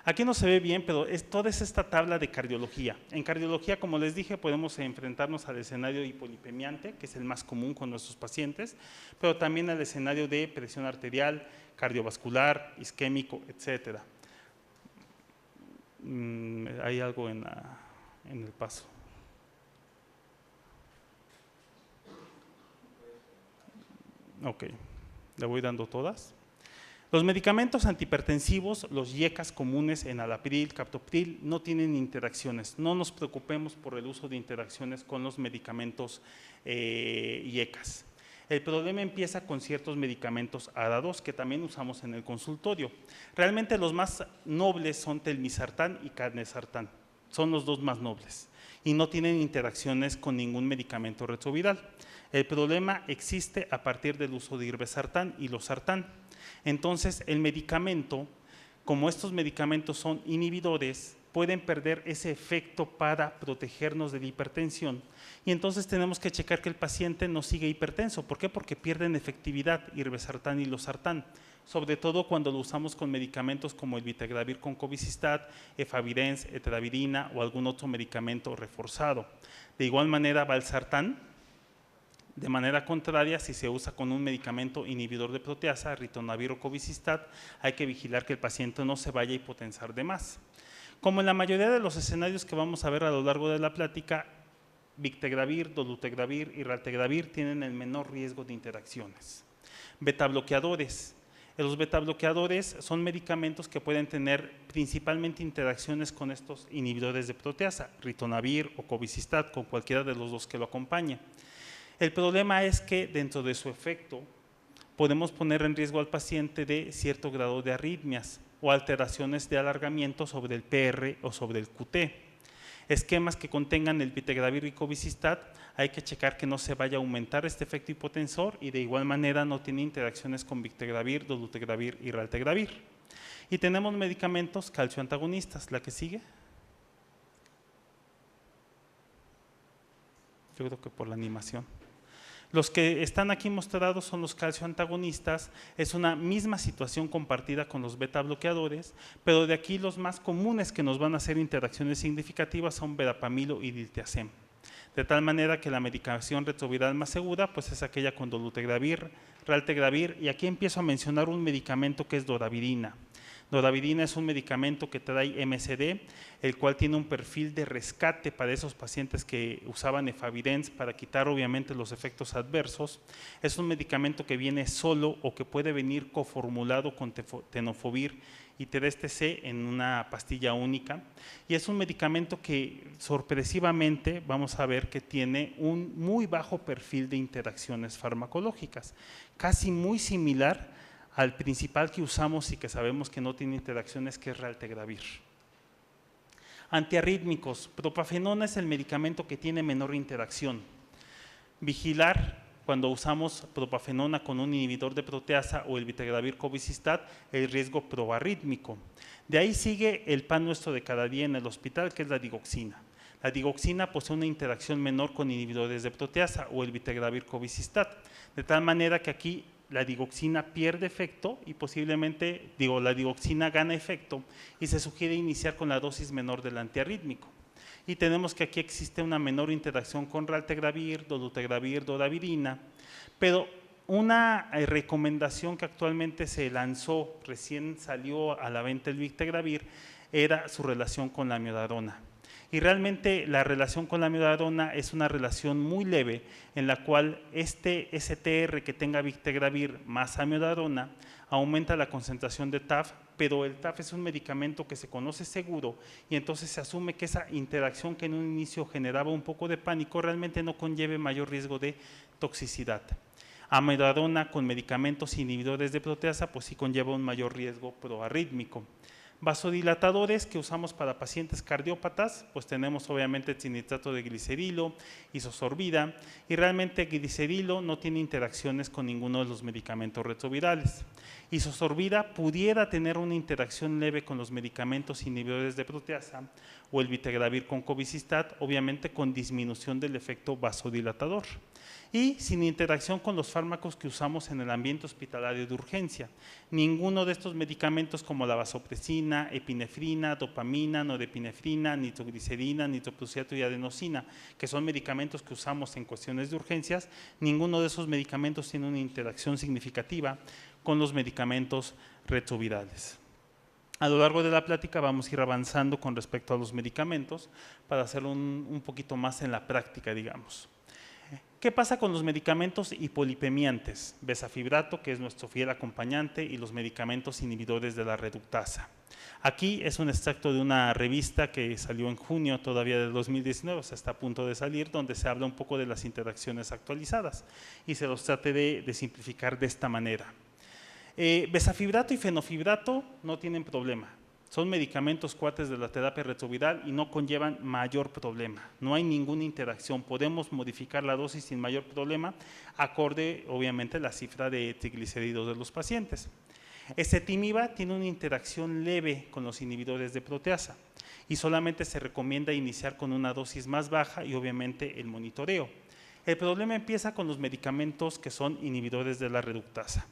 Aquí no se ve bien, pero toda es esta tabla de cardiología. En cardiología, como les dije, podemos enfrentarnos al escenario hipolipemiante, que es el más común con nuestros pacientes, pero también al escenario de presión arterial, cardiovascular, isquémico, etcétera. Hay algo en el paso. Ok, le voy dando todas. Los medicamentos antihipertensivos, los IECAS comunes, enalapril, captopril, no tienen interacciones. No nos preocupemos por el uso de interacciones con los medicamentos IECAS. El problema empieza con ciertos medicamentos ADA2 que también usamos en el consultorio. Realmente los más nobles son telmisartán y carnesartán. Son los dos más nobles y no tienen interacciones con ningún medicamento retroviral. El problema existe a partir del uso de irbesartán y losartán. Entonces, el medicamento, como estos medicamentos son inhibidores, pueden perder ese efecto para protegernos de la hipertensión y entonces tenemos que checar que el paciente no sigue hipertenso. ¿Por qué? Porque pierden efectividad irbesartán y losartán, sobre todo cuando lo usamos con medicamentos como el Vitegravir con Covicistat, Efavirenz, Etravirina o algún otro medicamento reforzado. De igual manera, valsartán, de manera contraria, si se usa con un medicamento inhibidor de proteasa, ritonavir o Covicistat, hay que vigilar que el paciente no se vaya a hipotensar de más. Como en la mayoría de los escenarios que vamos a ver a lo largo de la plática, Victegravir, dolutegravir y raltegravir tienen el menor riesgo de interacciones. Betabloqueadores. Los betabloqueadores son medicamentos que pueden tener principalmente interacciones con estos inhibidores de proteasa, ritonavir o Covicistat, con cualquiera de los dos que lo acompañe. El problema es que dentro de su efecto podemos poner en riesgo al paciente de cierto grado de arritmias o alteraciones de alargamiento sobre el PR o sobre el QT. Esquemas que contengan el Vitegravir y Covicistat, hay que checar que no se vaya a aumentar este efecto hipotensor y de igual manera no tiene interacciones con Victegravir, dolutegravir y raltegravir. Y tenemos medicamentos calcioantagonistas. ¿La que sigue? Yo creo que por la animación. Los que están aquí mostrados son los calcioantagonistas, es una misma situación compartida con los beta bloqueadores, pero de aquí los más comunes que nos van a hacer interacciones significativas son verapamilo y diltiazem. De tal manera que la medicación retroviral más segura pues es aquella con dolutegravir, raltegravir, y aquí empiezo a mencionar un medicamento que es doravirina. Doravirina es un medicamento que trae MSD, el cual tiene un perfil de rescate para esos pacientes que usaban Efavirenz para quitar obviamente los efectos adversos. Es un medicamento que viene solo o que puede venir coformulado con tenofovir y TDSTC en una pastilla única. Y es un medicamento que sorpresivamente vamos a ver que tiene un muy bajo perfil de interacciones farmacológicas, casi muy similar al principal que usamos y que sabemos que no tiene interacciones, que es raltegravir. Antiarrítmicos, propafenona es el medicamento que tiene menor interacción. Vigilar cuando usamos propafenona con un inhibidor de proteasa o el Vitegravir Covicistat, el riesgo proarrítmico. De ahí sigue el pan nuestro de cada día en el hospital, que es la digoxina. La digoxina posee una interacción menor con inhibidores de proteasa o el Vitegravir Covicistat, de tal manera que aquí la digoxina pierde efecto y posiblemente, la digoxina gana efecto y se sugiere iniciar con la dosis menor del antiarrítmico. Y tenemos que aquí existe una menor interacción con raltegravir, dolutegravir, doravirina, pero una recomendación que actualmente se lanzó, recién salió a la venta el Victegravir, era su relación con la amiodarona. Y realmente la relación con la amiodarona es una relación muy leve en la cual este STR que tenga Victegravir más amiodarona aumenta la concentración de TAF, pero el TAF es un medicamento que se conoce seguro y entonces se asume que esa interacción que en un inicio generaba un poco de pánico realmente no conlleve mayor riesgo de toxicidad. Amiodarona con medicamentos inhibidores de proteasa pues sí conlleva un mayor riesgo proarrítmico. Vasodilatadores que usamos para pacientes cardiópatas, pues tenemos obviamente trinitrato de glicerilo, isosorbida, y realmente glicerilo no tiene interacciones con ninguno de los medicamentos retrovirales. Isosorbida pudiera tener una interacción leve con los medicamentos inhibidores de proteasa o el Vitegravir con Covicistat, obviamente con disminución del efecto vasodilatador. Y sin interacción con los fármacos que usamos en el ambiente hospitalario de urgencia. Ninguno de estos medicamentos como la vasopresina, epinefrina, dopamina, norepinefrina, nitroglicerina, nitroprusiato y adenosina, que son medicamentos que usamos en cuestiones de urgencias, ninguno de esos medicamentos tiene una interacción significativa con los medicamentos retrovirales. A lo largo de la plática vamos a ir avanzando con respecto a los medicamentos para hacerlo un poquito más en la práctica, digamos. ¿Qué pasa con los medicamentos hipolipemiantes? Bezafibrato, que es nuestro fiel acompañante, y los medicamentos inhibidores de la reductasa. Aquí es un extracto de una revista que salió en junio todavía del 2019, o sea, está a punto de salir, donde se habla un poco de las interacciones actualizadas y se los trate de simplificar de esta manera. Bezafibrato y fenofibrato no tienen problema. Son medicamentos cuates de la terapia retroviral y no conllevan mayor problema. No hay ninguna interacción. Podemos modificar la dosis sin mayor problema, acorde obviamente a la cifra de triglicéridos de los pacientes. Ezetimiba tiene una interacción leve con los inhibidores de proteasa. y solamente se recomienda iniciar con una dosis más baja y obviamente el monitoreo. El problema empieza con los medicamentos que son inhibidores de la reductasa.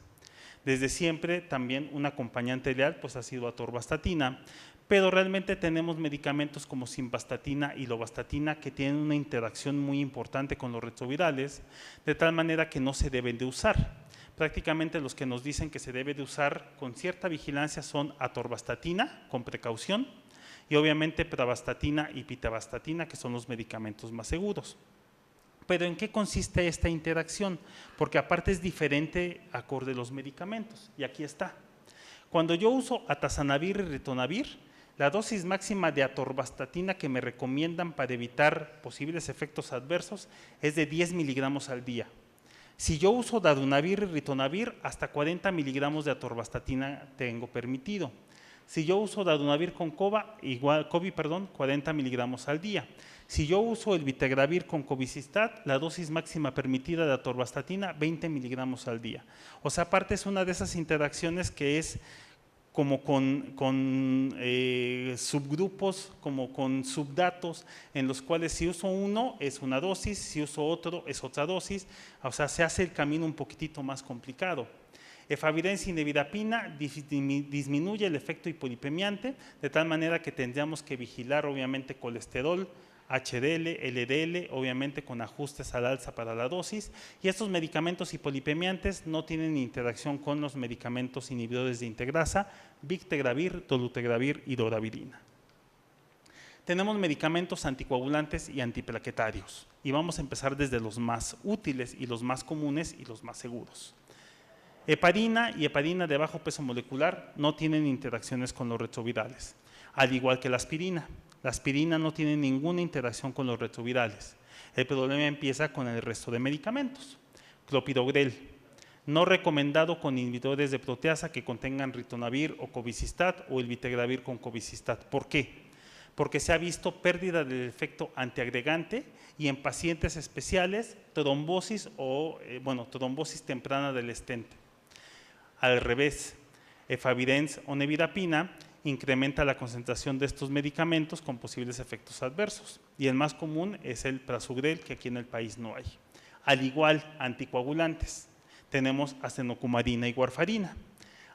Desde siempre también un acompañante leal pues ha sido atorvastatina, pero realmente tenemos medicamentos como simvastatina y lovastatina que tienen una interacción muy importante con los retrovirales, de tal manera que no se deben de usar. Prácticamente los que nos dicen que se debe de usar con cierta vigilancia son atorvastatina, con precaución, y obviamente pravastatina y pitavastatina, que son los medicamentos más seguros. Pero ¿en qué consiste esta interacción? Porque aparte es diferente acorde a los medicamentos, y aquí está. Cuando yo uso atazanavir y ritonavir, la dosis máxima de atorvastatina que me recomiendan para evitar posibles efectos adversos es de 10 miligramos al día. Si yo uso darunavir y ritonavir, hasta 40 miligramos de atorvastatina tengo permitido. Si yo uso darunavir con COVID, 40 miligramos al día. Si yo uso el vitegravir con cobicistat, la dosis máxima permitida de atorvastatina, 20 miligramos al día. O sea, aparte es una de esas interacciones que es como con subgrupos, como con subdatos, en los cuales si uso uno es una dosis, si uso otro es otra dosis, o sea, se hace el camino un poquitito más complicado. Efavirenz y nevirapina disminuye el efecto hipolipemiante, de tal manera que tendríamos que vigilar obviamente colesterol, HDL, LDL, obviamente con ajustes al alza para la dosis, y estos medicamentos hipolipemiantes no tienen interacción con los medicamentos inhibidores de integrasa, victegravir, dolutegravir y doravirina. Tenemos medicamentos anticoagulantes y antiplaquetarios, y vamos a empezar desde los más útiles y los más comunes y los más seguros. Heparina y heparina de bajo peso molecular no tienen interacciones con los retrovirales, al igual que la aspirina. La aspirina no tiene ninguna interacción con los retrovirales. El problema empieza con el resto de medicamentos. Clopidogrel, no recomendado con inhibidores de proteasa que contengan ritonavir o cobicistat o el vitegravir con cobicistat. ¿Por qué? Porque se ha visto pérdida del efecto antiagregante y en pacientes especiales trombosis trombosis temprana del estente. Al revés, efavirenz o nevirapina incrementa la concentración de estos medicamentos con posibles efectos adversos, y el más común es el prasugrel, que aquí en el país no hay. Al igual, anticoagulantes, tenemos acenocumarina y warfarina.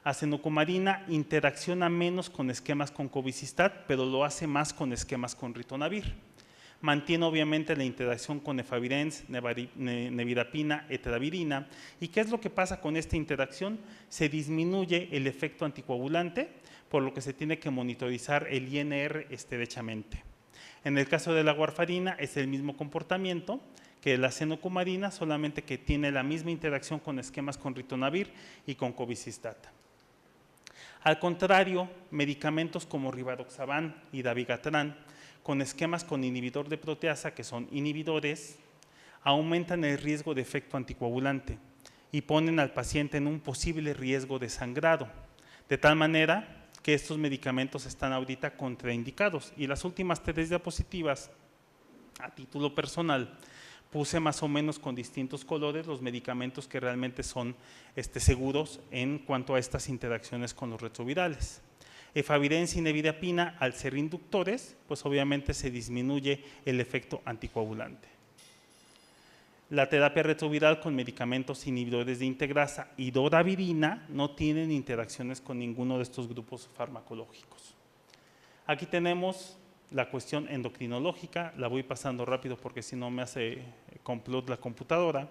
Acenocumarina interacciona menos con esquemas con cobicistat, pero lo hace más con esquemas con ritonavir. Mantiene obviamente la interacción con efavirenz, nevirapina, etravirina. ¿Y qué es lo que pasa con esta interacción? Se disminuye el efecto anticoagulante, por lo que se tiene que monitorizar el INR estrechamente. En el caso de la warfarina es el mismo comportamiento que la acenocumarina, solamente que tiene la misma interacción con esquemas con ritonavir y con cobicistat. Al contrario, medicamentos como rivaroxaban y dabigatran, con esquemas con inhibidor de proteasa, que son inhibidores, aumentan el riesgo de efecto anticoagulante y ponen al paciente en un posible riesgo de sangrado, de tal manera que estos medicamentos están ahorita contraindicados. Y las últimas 3 diapositivas, a título personal, puse más o menos con distintos colores los medicamentos que realmente son seguros en cuanto a estas interacciones con los retrovirales. Efavirenz y nevirapina, al ser inductores, pues obviamente se disminuye el efecto anticoagulante. La terapia retroviral con medicamentos inhibidores de integrasa y doravirina no tienen interacciones con ninguno de estos grupos farmacológicos. Aquí tenemos la cuestión endocrinológica, la voy pasando rápido porque si no me hace complot la computadora.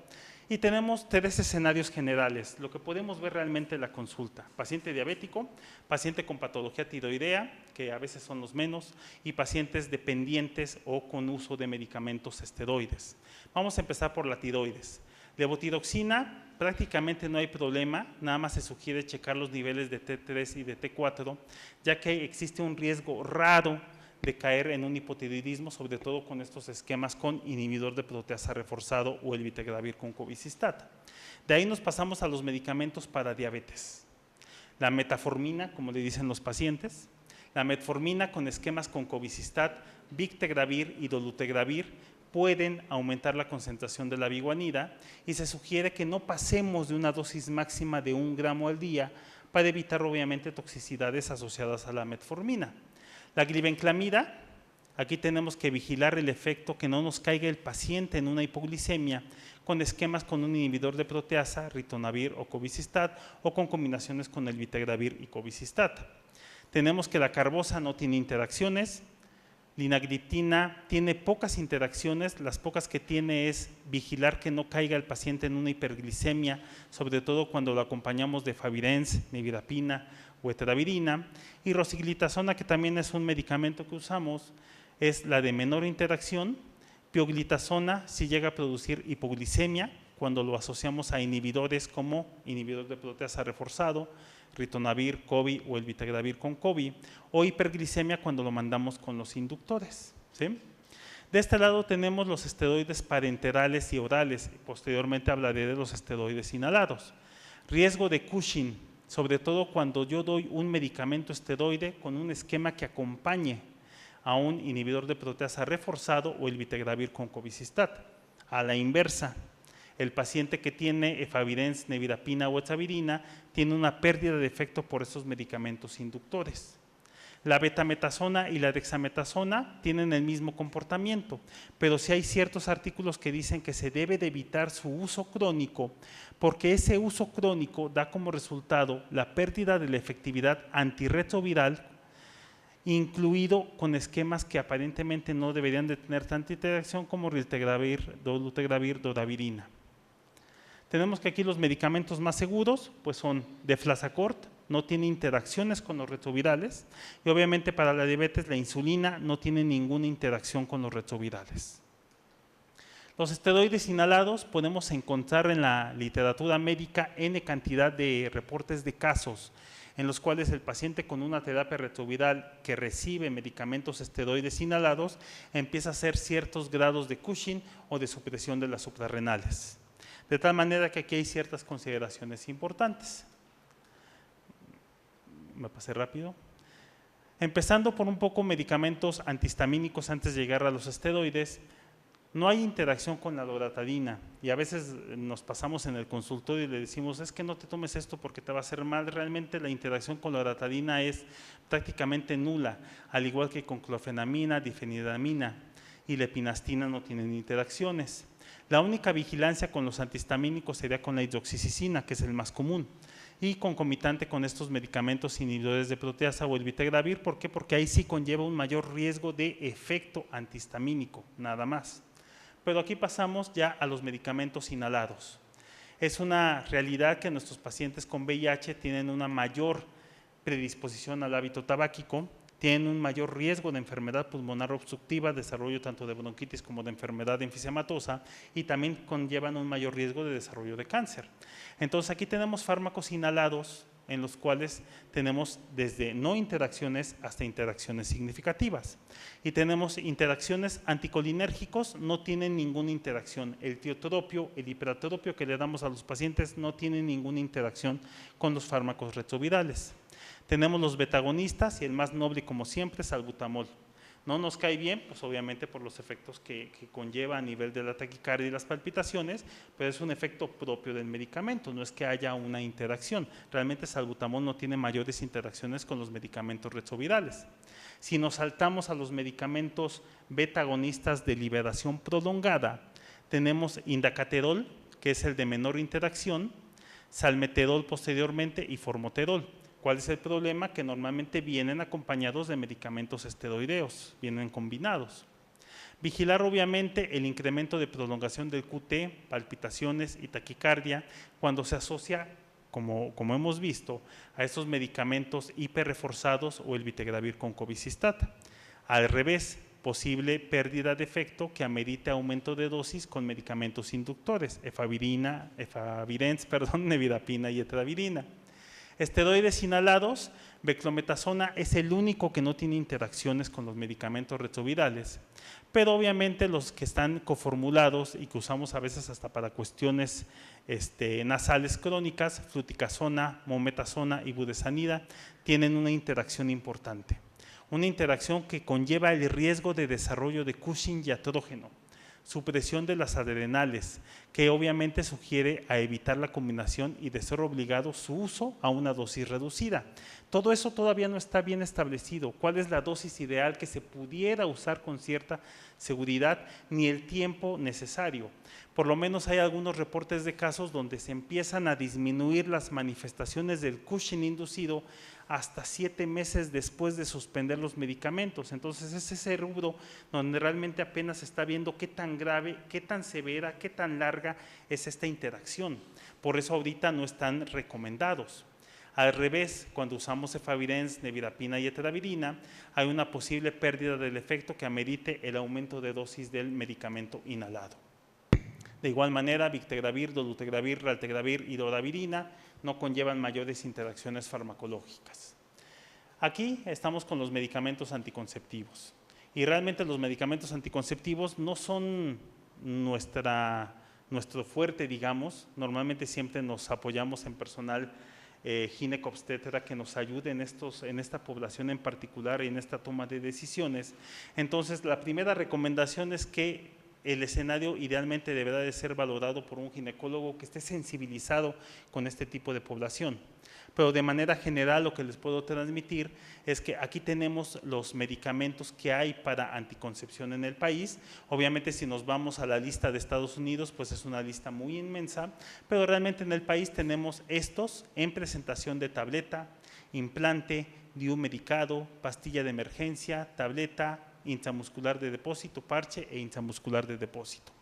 Y tenemos 3 escenarios generales, lo que podemos ver realmente en la consulta: paciente diabético, paciente con patología tiroidea, que a veces son los menos, y pacientes dependientes o con uso de medicamentos esteroides. Vamos a empezar por la tiroides. Levotiroxina, prácticamente no hay problema, nada más se sugiere checar los niveles de T3 y de T4, ya que existe un riesgo raro de caer en un hipotiroidismo, sobre todo con estos esquemas con inhibidor de proteasa reforzado o el vitegravir con cobicistat. De ahí nos pasamos a los medicamentos para diabetes. La metformina, como le dicen los pacientes, la metformina con esquemas con cobicistat, victegravir y dolutegravir pueden aumentar la concentración de la biguanida, y se sugiere que no pasemos de una dosis máxima de 1 gramo al día para evitar obviamente toxicidades asociadas a la metformina. La glibenclamida, aquí tenemos que vigilar el efecto que no nos caiga el paciente en una hipoglicemia con esquemas con un inhibidor de proteasa, ritonavir o cobicistat, o con combinaciones con el vitegravir y cobicistat. Tenemos que la carbosa no tiene interacciones, linagliptina tiene pocas interacciones, las pocas que tiene es vigilar que no caiga el paciente en una hiperglicemia, sobre todo cuando lo acompañamos de favirenz, nevirapina o etravirina, y rosiglitazona, que también es un medicamento que usamos, es la de menor interacción. Pioglitazona si llega a producir hipoglicemia cuando lo asociamos a inhibidores como inhibidor de proteasa reforzado, ritonavir, cobi o el vitegravir con cobi, o hiperglicemia cuando lo mandamos con los inductores, ¿sí? De este lado tenemos los esteroides parenterales y orales, posteriormente hablaré de los esteroides inhalados. Riesgo de Cushing, sobre todo cuando yo doy un medicamento esteroide con un esquema que acompañe a un inhibidor de proteasa reforzado o el vitegravir con cobicistat. A la inversa, el paciente que tiene efavirenz, nevirapina o etravirina tiene una pérdida de efecto por esos medicamentos inductores. La betametasona y la dexametasona tienen el mismo comportamiento, pero sí hay ciertos artículos que dicen que se debe de evitar su uso crónico, porque ese uso crónico da como resultado la pérdida de la efectividad antirretroviral, incluido con esquemas que aparentemente no deberían de tener tanta interacción como riltegravir, dolutegravir, doravirina. Tenemos que aquí los medicamentos más seguros pues son deflazacort, no tiene interacciones con los retrovirales, y obviamente para la diabetes la insulina no tiene ninguna interacción con los retrovirales. Los esteroides inhalados podemos encontrar en la literatura médica N cantidad de reportes de casos en los cuales el paciente con una terapia retroviral que recibe medicamentos esteroides inhalados empieza a hacer ciertos grados de Cushing o de supresión de las suprarrenales. De tal manera que aquí hay ciertas consideraciones importantes. Me pasé rápido. Empezando por un poco medicamentos antihistamínicos antes de llegar a los esteroides, no hay interacción con la loratadina y a veces nos pasamos en el consultorio y le decimos es que no te tomes esto porque te va a hacer mal. Realmente la interacción con la loratadina es prácticamente nula, al igual que con clofenamina, difenidramina y lepinastina no tienen interacciones. La única vigilancia con los antihistamínicos sería con la hidroxicicina, que es el más común, y concomitante con estos medicamentos inhibidores de proteasa o el vitegravir. ¿Por qué? Porque ahí sí conlleva un mayor riesgo de efecto antihistamínico, nada más. Pero aquí pasamos ya a los medicamentos inhalados. Es una realidad que nuestros pacientes con VIH tienen una mayor predisposición al hábito tabáquico, tienen un mayor riesgo de enfermedad pulmonar obstructiva, desarrollo tanto de bronquitis como de enfermedad enfisematosa, y también conllevan un mayor riesgo de desarrollo de cáncer. Entonces aquí tenemos fármacos inhalados en los cuales tenemos desde no interacciones hasta interacciones significativas. Y tenemos interacciones anticolinérgicos, no tienen ninguna interacción. El tiotropio, el hiperatropio que le damos a los pacientes no tienen ninguna interacción con los fármacos retrovirales. Tenemos los betagonistas y el más noble como siempre es salbutamol. No nos cae bien, pues obviamente por los efectos que conlleva a nivel de la taquicardia y las palpitaciones, pero es un efecto propio del medicamento, no es que haya una interacción. Realmente salbutamol no tiene mayores interacciones con los medicamentos retrovirales. Si nos saltamos a los medicamentos beta-agonistas de liberación prolongada, tenemos indacaterol, que es el de menor interacción, salmeterol posteriormente y formoterol. ¿Cuál es el problema? Que normalmente vienen acompañados de medicamentos esteroideos, vienen combinados. Vigilar obviamente el incremento de prolongación del QT, palpitaciones y taquicardia cuando se asocia, como hemos visto, a estos medicamentos hiperreforzados o el vitegravir con cobicistat. Al revés, posible pérdida de efecto que amerite aumento de dosis con medicamentos inductores, efavirenz, nevirapina y etravirina. Esteroides inhalados, beclometasona es el único que no tiene interacciones con los medicamentos retrovirales, pero obviamente los que están coformulados y que usamos a veces hasta para cuestiones nasales crónicas, fluticasona, mometasona y budesonida, tienen una interacción importante. Una interacción que conlleva el riesgo de desarrollo de Cushing y atrógeno, supresión de las adrenales, que obviamente sugiere a evitar la combinación y de ser obligado su uso a una dosis reducida. Todo eso todavía no está bien establecido. ¿Cuál es la dosis ideal que se pudiera usar con cierta seguridad? Ni el tiempo necesario. Por lo menos hay algunos reportes de casos donde se empiezan a disminuir las manifestaciones del Cushing inducido hasta 7 meses después de suspender los medicamentos. Entonces es ese rubro donde realmente apenas se está viendo qué tan grave, qué tan severa, qué tan larga es esta interacción. Por eso ahorita no están recomendados. Al revés, cuando usamos efavirenz, nevirapina y eteravirina, hay una posible pérdida del efecto que amerite el aumento de dosis del medicamento inhalado. De igual manera, victegravir, dolutegravir, raltegravir y doravirina no conllevan mayores interacciones farmacológicas. Aquí estamos con los medicamentos anticonceptivos. Y realmente los medicamentos anticonceptivos no son nuestro fuerte, digamos. Normalmente siempre nos apoyamos en personal ginecobstetra que nos ayude en esta población en particular y en esta toma de decisiones. Entonces, la primera recomendación es que el escenario idealmente deberá de ser valorado por un ginecólogo que esté sensibilizado con este tipo de población. Pero de manera general lo que les puedo transmitir es que aquí tenemos los medicamentos que hay para anticoncepción en el país. Obviamente si nos vamos a la lista de Estados Unidos, pues es una lista muy inmensa, pero realmente en el país tenemos estos en presentación de tableta, implante, DIU medicado, pastilla de emergencia, tableta, intramuscular de depósito, parche e intramuscular de depósito.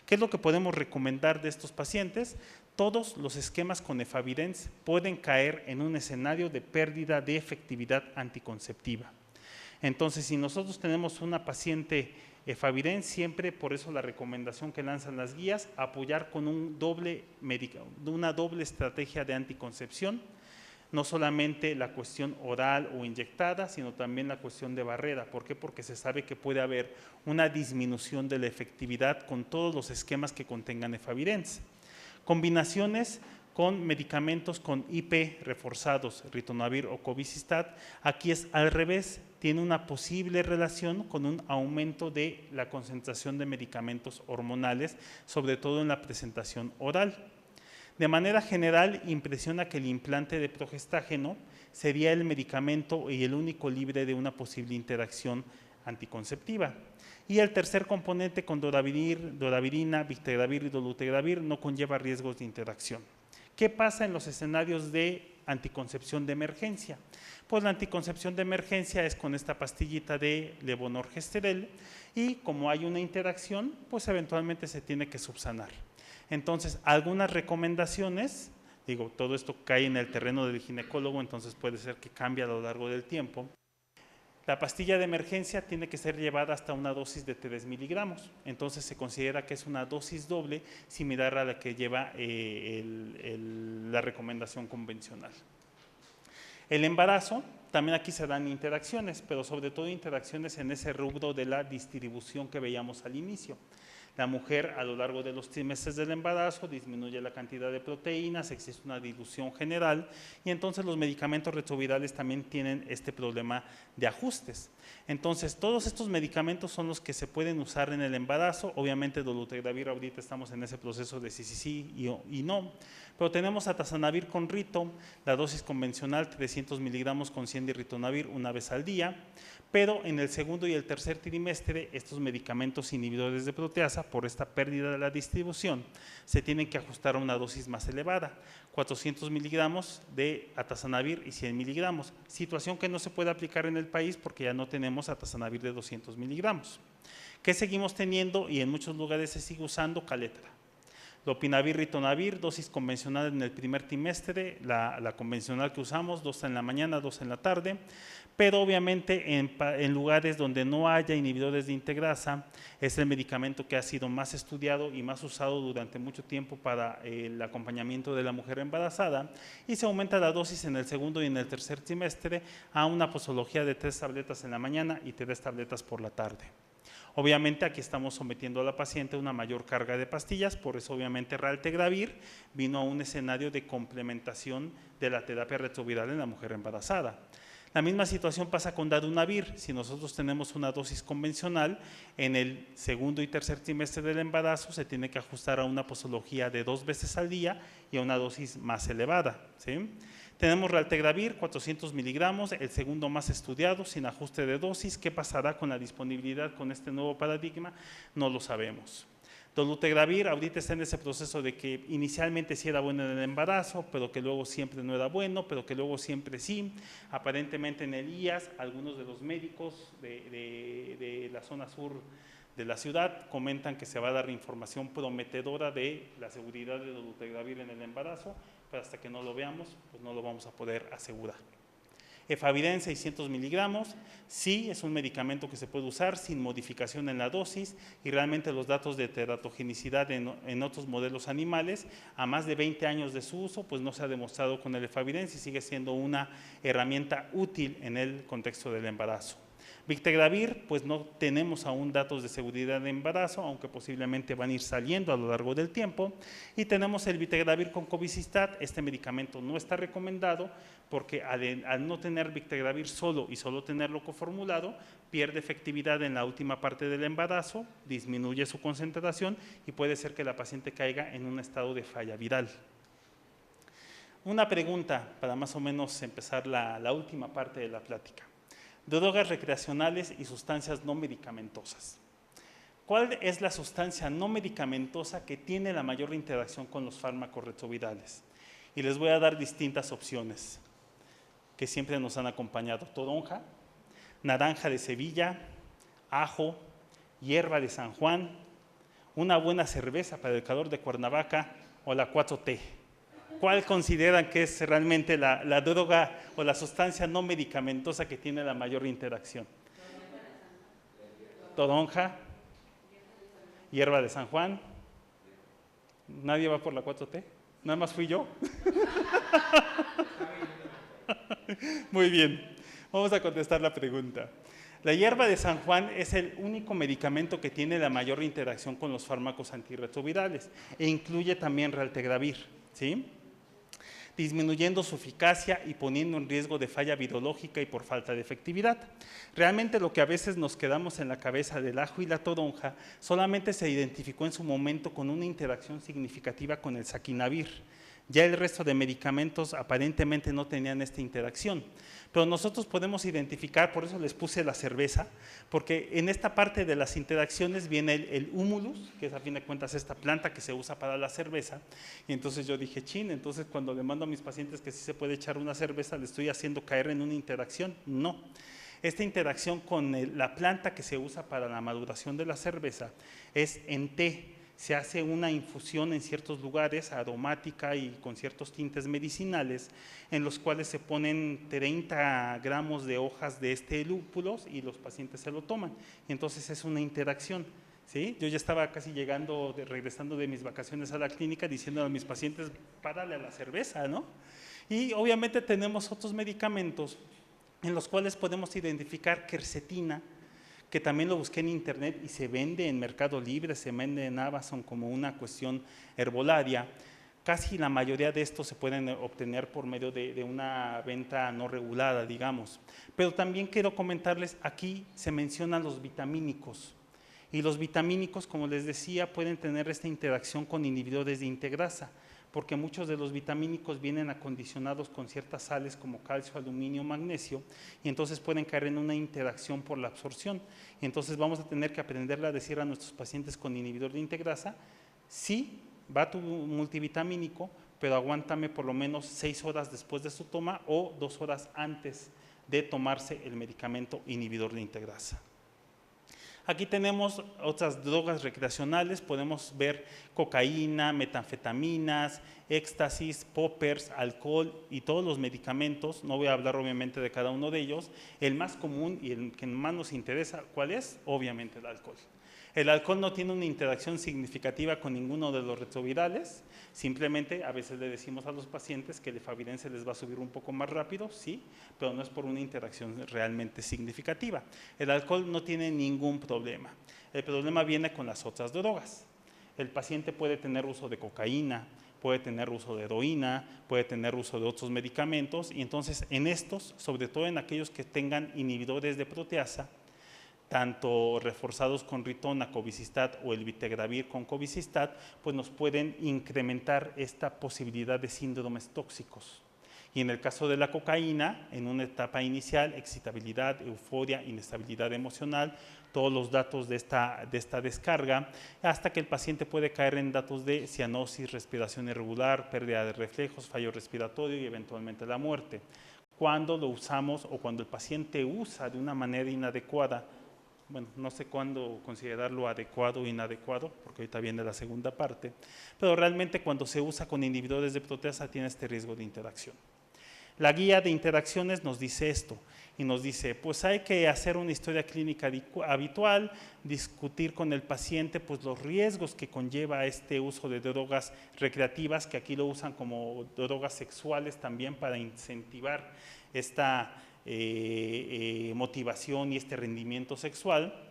¿Qué es lo que podemos recomendar de estos pacientes? Todos los esquemas con efavirenz pueden caer en un escenario de pérdida de efectividad anticonceptiva. Entonces, si nosotros tenemos una paciente efavirenz, siempre, por eso la recomendación que lanzan las guías, apoyar con una doble estrategia de anticoncepción, no solamente la cuestión oral o inyectada, sino también la cuestión de barrera. ¿Por qué? Porque se sabe que puede haber una disminución de la efectividad con todos los esquemas que contengan efavirenz. Combinaciones con medicamentos con IP reforzados, ritonavir o cobicistat, aquí es al revés, tiene una posible relación con un aumento de la concentración de medicamentos hormonales, sobre todo en la presentación oral. De manera general, impresiona que el implante de progestágeno sería el medicamento y el único libre de una posible interacción anticonceptiva. Y el tercer componente con doravirina, victegravir y dolutegravir no conlleva riesgos de interacción. ¿Qué pasa en los escenarios de anticoncepción de emergencia? Pues la anticoncepción de emergencia es con esta pastillita de levonorgestrel y como hay una interacción, pues eventualmente se tiene que subsanar. Entonces, algunas recomendaciones, digo, todo esto cae en el terreno del ginecólogo, entonces puede ser que cambie a lo largo del tiempo. La pastilla de emergencia tiene que ser llevada hasta una dosis de 3 miligramos, entonces se considera que es una dosis doble similar a la que lleva la recomendación convencional. El embarazo, también aquí se dan interacciones, pero sobre todo interacciones en ese rubro de la distribución que veíamos al inicio. La mujer a lo largo de los trimestres del embarazo disminuye la cantidad de proteínas, existe una dilución general y entonces los medicamentos retrovirales también tienen este problema de ajustes. Entonces todos estos medicamentos son los que se pueden usar en el embarazo, obviamente dolutegravir ahorita estamos en ese proceso de sí y no, pero tenemos atazanavir con rito, la dosis convencional 300 miligramos con 100 de ritonavir una vez al día, pero en el segundo y el tercer trimestre estos medicamentos inhibidores de proteasa, por esta pérdida de la distribución, se tienen que ajustar a una dosis más elevada, 400 miligramos de atazanavir y 100 miligramos, situación que no se puede aplicar en el país porque ya no tenemos atazanavir de 200 miligramos. ¿Qué seguimos teniendo? Y en muchos lugares se sigue usando Caletra. Lopinavir, ritonavir, dosis convencional en el primer trimestre, la convencional que usamos, 2 en la mañana, 2 en la tarde, pero obviamente en lugares donde no haya inhibidores de integrasa, es el medicamento que ha sido más estudiado y más usado durante mucho tiempo para el acompañamiento de la mujer embarazada y se aumenta la dosis en el segundo y en el tercer trimestre a una posología de 3 tabletas en la mañana y 3 tabletas por la tarde. Obviamente aquí estamos sometiendo a la paciente a una mayor carga de pastillas, por eso obviamente raltegravir vino a un escenario de complementación de la terapia retroviral en la mujer embarazada. La misma situación pasa con darunavir. Si nosotros tenemos una dosis convencional, en el segundo y tercer trimestre del embarazo se tiene que ajustar a una posología de 2 veces al día y a una dosis más elevada, ¿sí? Tenemos raltegravir, 400 miligramos, el segundo más estudiado, sin ajuste de dosis. ¿Qué pasará con la disponibilidad con este nuevo paradigma? No lo sabemos. Dolutegravir ahorita está en ese proceso de que inicialmente sí era bueno en el embarazo, pero que luego siempre no era bueno, pero que luego siempre sí. Aparentemente en el IAS, algunos de los médicos de la zona sur de la ciudad comentan que se va a dar información prometedora de la seguridad de dolutegravir en el embarazo, pero hasta que no lo veamos, pues no lo vamos a poder asegurar. Efavirenz 600 miligramos, sí es un medicamento que se puede usar sin modificación en la dosis y realmente los datos de teratogenicidad en otros modelos animales, a más de 20 años de su uso, pues no se ha demostrado con el Efavirenz y sigue siendo una herramienta útil en el contexto del embarazo. Victegravir, pues no tenemos aún datos de seguridad de embarazo, aunque posiblemente van a ir saliendo a lo largo del tiempo. Y tenemos el Victegravir con cobicistat. Este medicamento no está recomendado porque al no tener Victegravir solo y solo tenerlo coformulado, pierde efectividad en la última parte del embarazo, disminuye su concentración y puede ser que la paciente caiga en un estado de falla viral. Una pregunta para más o menos empezar la última parte de la plática. Drogas recreacionales y sustancias no medicamentosas. ¿Cuál es la sustancia no medicamentosa que tiene la mayor interacción con los fármacos retrovirales? Y les voy a dar distintas opciones que siempre nos han acompañado: toronja, naranja de Sevilla, ajo, hierba de San Juan, una buena cerveza para el calor de Cuernavaca o la 4T. ¿Cuál consideran que es realmente la droga o la sustancia no medicamentosa que tiene la mayor interacción? Toronja, hierba de San Juan. ¿Nadie va por la 4T? ¿Nada más fui yo? Muy bien, vamos a contestar la pregunta. La hierba de San Juan es el único medicamento que tiene la mayor interacción con los fármacos antirretrovirales e incluye también raltegravir, ¿sí?, disminuyendo su eficacia y poniendo en riesgo de falla virológica y por falta de efectividad. Realmente lo que a veces nos quedamos en la cabeza del ajo y la toronja solamente se identificó en su momento con una interacción significativa con el saquinavir. Ya el resto de medicamentos aparentemente no tenían esta interacción. Pero nosotros podemos identificar, por eso les puse la cerveza, porque en esta parte de las interacciones viene el humulus, que es a fin de cuentas esta planta que se usa para la cerveza. Y entonces yo dije, chin, entonces cuando le mando a mis pacientes que sí se puede echar una cerveza, ¿le estoy haciendo caer en una interacción? No. Esta interacción con la planta que se usa para la maduración de la cerveza es en té. Se hace una infusión en ciertos lugares aromática y con ciertos tintes medicinales, en los cuales se ponen 30 gramos de hojas de este lúpulos y los pacientes se lo toman. Y entonces es una interacción, ¿sí? Yo ya estaba casi regresando de mis vacaciones a la clínica diciendo a mis pacientes, párale a la cerveza, ¿no? Y obviamente tenemos otros medicamentos en los cuales podemos identificar quercetina, que también lo busqué en internet y se vende en Mercado Libre, se vende en Amazon como una cuestión herbolaria. Casi la mayoría de estos se pueden obtener por medio de una venta no regulada, digamos. Pero también quiero comentarles, aquí se mencionan los vitamínicos. Y los vitamínicos, como les decía, pueden tener esta interacción con inhibidores de integrasa, porque muchos de los vitamínicos vienen acondicionados con ciertas sales como calcio, aluminio, magnesio, y entonces pueden caer en una interacción por la absorción. Y entonces vamos a tener que aprenderle a decir a nuestros pacientes con inhibidor de integrasa, sí, va tu multivitamínico, pero aguántame por lo menos 6 horas después de su toma o 2 horas antes de tomarse el medicamento inhibidor de integrasa. Aquí tenemos otras drogas recreacionales, podemos ver cocaína, metanfetaminas, éxtasis, poppers, alcohol y todos los medicamentos. No voy a hablar obviamente de cada uno de ellos. El más común y el que más nos interesa, ¿cuál es? Obviamente el alcohol. El alcohol no tiene una interacción significativa con ninguno de los retrovirales, simplemente a veces le decimos a los pacientes que el Efavirenz se les va a subir un poco más rápido, sí, pero no es por una interacción realmente significativa. El alcohol no tiene ningún problema. El problema viene con las otras drogas. El paciente puede tener uso de cocaína, puede tener uso de heroína, puede tener uso de otros medicamentos, y entonces en estos, sobre todo en aquellos que tengan inhibidores de proteasa, tanto reforzados con ritona, cobicistat o el vitegravir con cobicistat, pues nos pueden incrementar esta posibilidad de síndromes tóxicos. Y en el caso de la cocaína, en una etapa inicial, excitabilidad, euforia, inestabilidad emocional, todos los datos de esta descarga, hasta que el paciente puede caer en datos de cianosis, respiración irregular, pérdida de reflejos, fallo respiratorio y eventualmente la muerte. Cuando lo usamos o cuando el paciente usa de una manera inadecuada, bueno, no sé cuándo considerarlo adecuado o inadecuado, porque ahorita viene la segunda parte, pero realmente cuando se usa con inhibidores de proteasa tiene este riesgo de interacción. La guía de interacciones nos dice esto, y nos dice, pues hay que hacer una historia clínica habitual, discutir con el paciente pues los riesgos que conlleva este uso de drogas recreativas, que aquí lo usan como drogas sexuales también para incentivar esta motivación y este rendimiento sexual.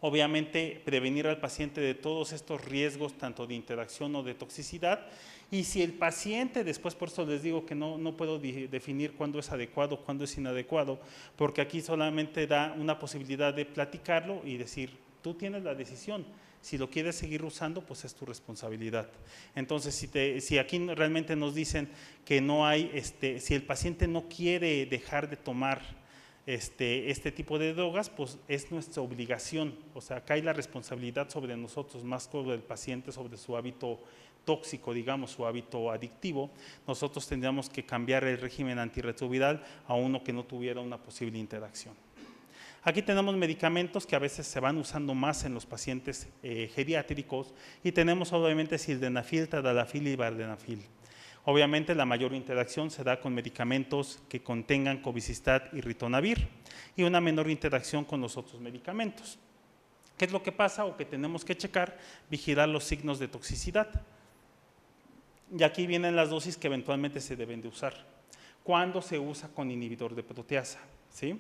Obviamente, prevenir al paciente de todos estos riesgos, tanto de interacción o de toxicidad, y si el paciente, después por eso les digo que no puedo definir cuándo es adecuado, cuándo es inadecuado, porque aquí solamente da una posibilidad de platicarlo y decir, tú tienes la decisión, si lo quieres seguir usando, pues es tu responsabilidad. Entonces, si aquí realmente nos dicen que no hay, si el paciente no quiere dejar de tomar este tipo de drogas, pues es nuestra obligación, o sea, acá hay la responsabilidad sobre nosotros, más sobre el paciente, sobre su hábito tóxico, digamos, su hábito adictivo. Nosotros tendríamos que cambiar el régimen antirretroviral a uno que no tuviera una posible interacción. Aquí tenemos medicamentos que a veces se van usando más en los pacientes geriátricos, y tenemos obviamente sildenafil, tadalafil y vardenafil. Obviamente la mayor interacción se da con medicamentos que contengan cobicistat y ritonavir, y una menor interacción con los otros medicamentos. ¿Qué es lo que pasa o que tenemos que checar? Vigilar los signos de toxicidad. Y aquí vienen las dosis que eventualmente se deben de usar. ¿Cuándo se usa con inhibidor de proteasa? ¿Sí?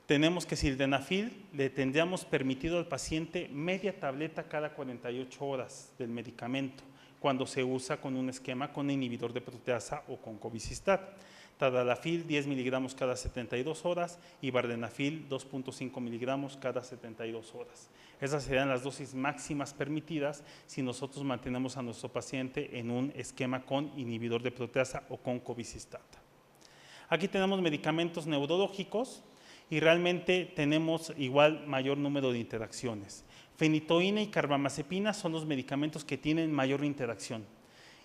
Tenemos que sildenafil le tendríamos permitido al paciente media tableta cada 48 horas del medicamento, cuando se usa con un esquema con inhibidor de proteasa o con cobicistat. Tadalafil 10 miligramos cada 72 horas y vardenafil 2.5 miligramos cada 72 horas. Esas serían las dosis máximas permitidas si nosotros mantenemos a nuestro paciente en un esquema con inhibidor de proteasa o con cobicistat. Aquí tenemos medicamentos neurológicos y realmente tenemos igual mayor número de interacciones. Fenitoína y carbamazepina son los medicamentos que tienen mayor interacción,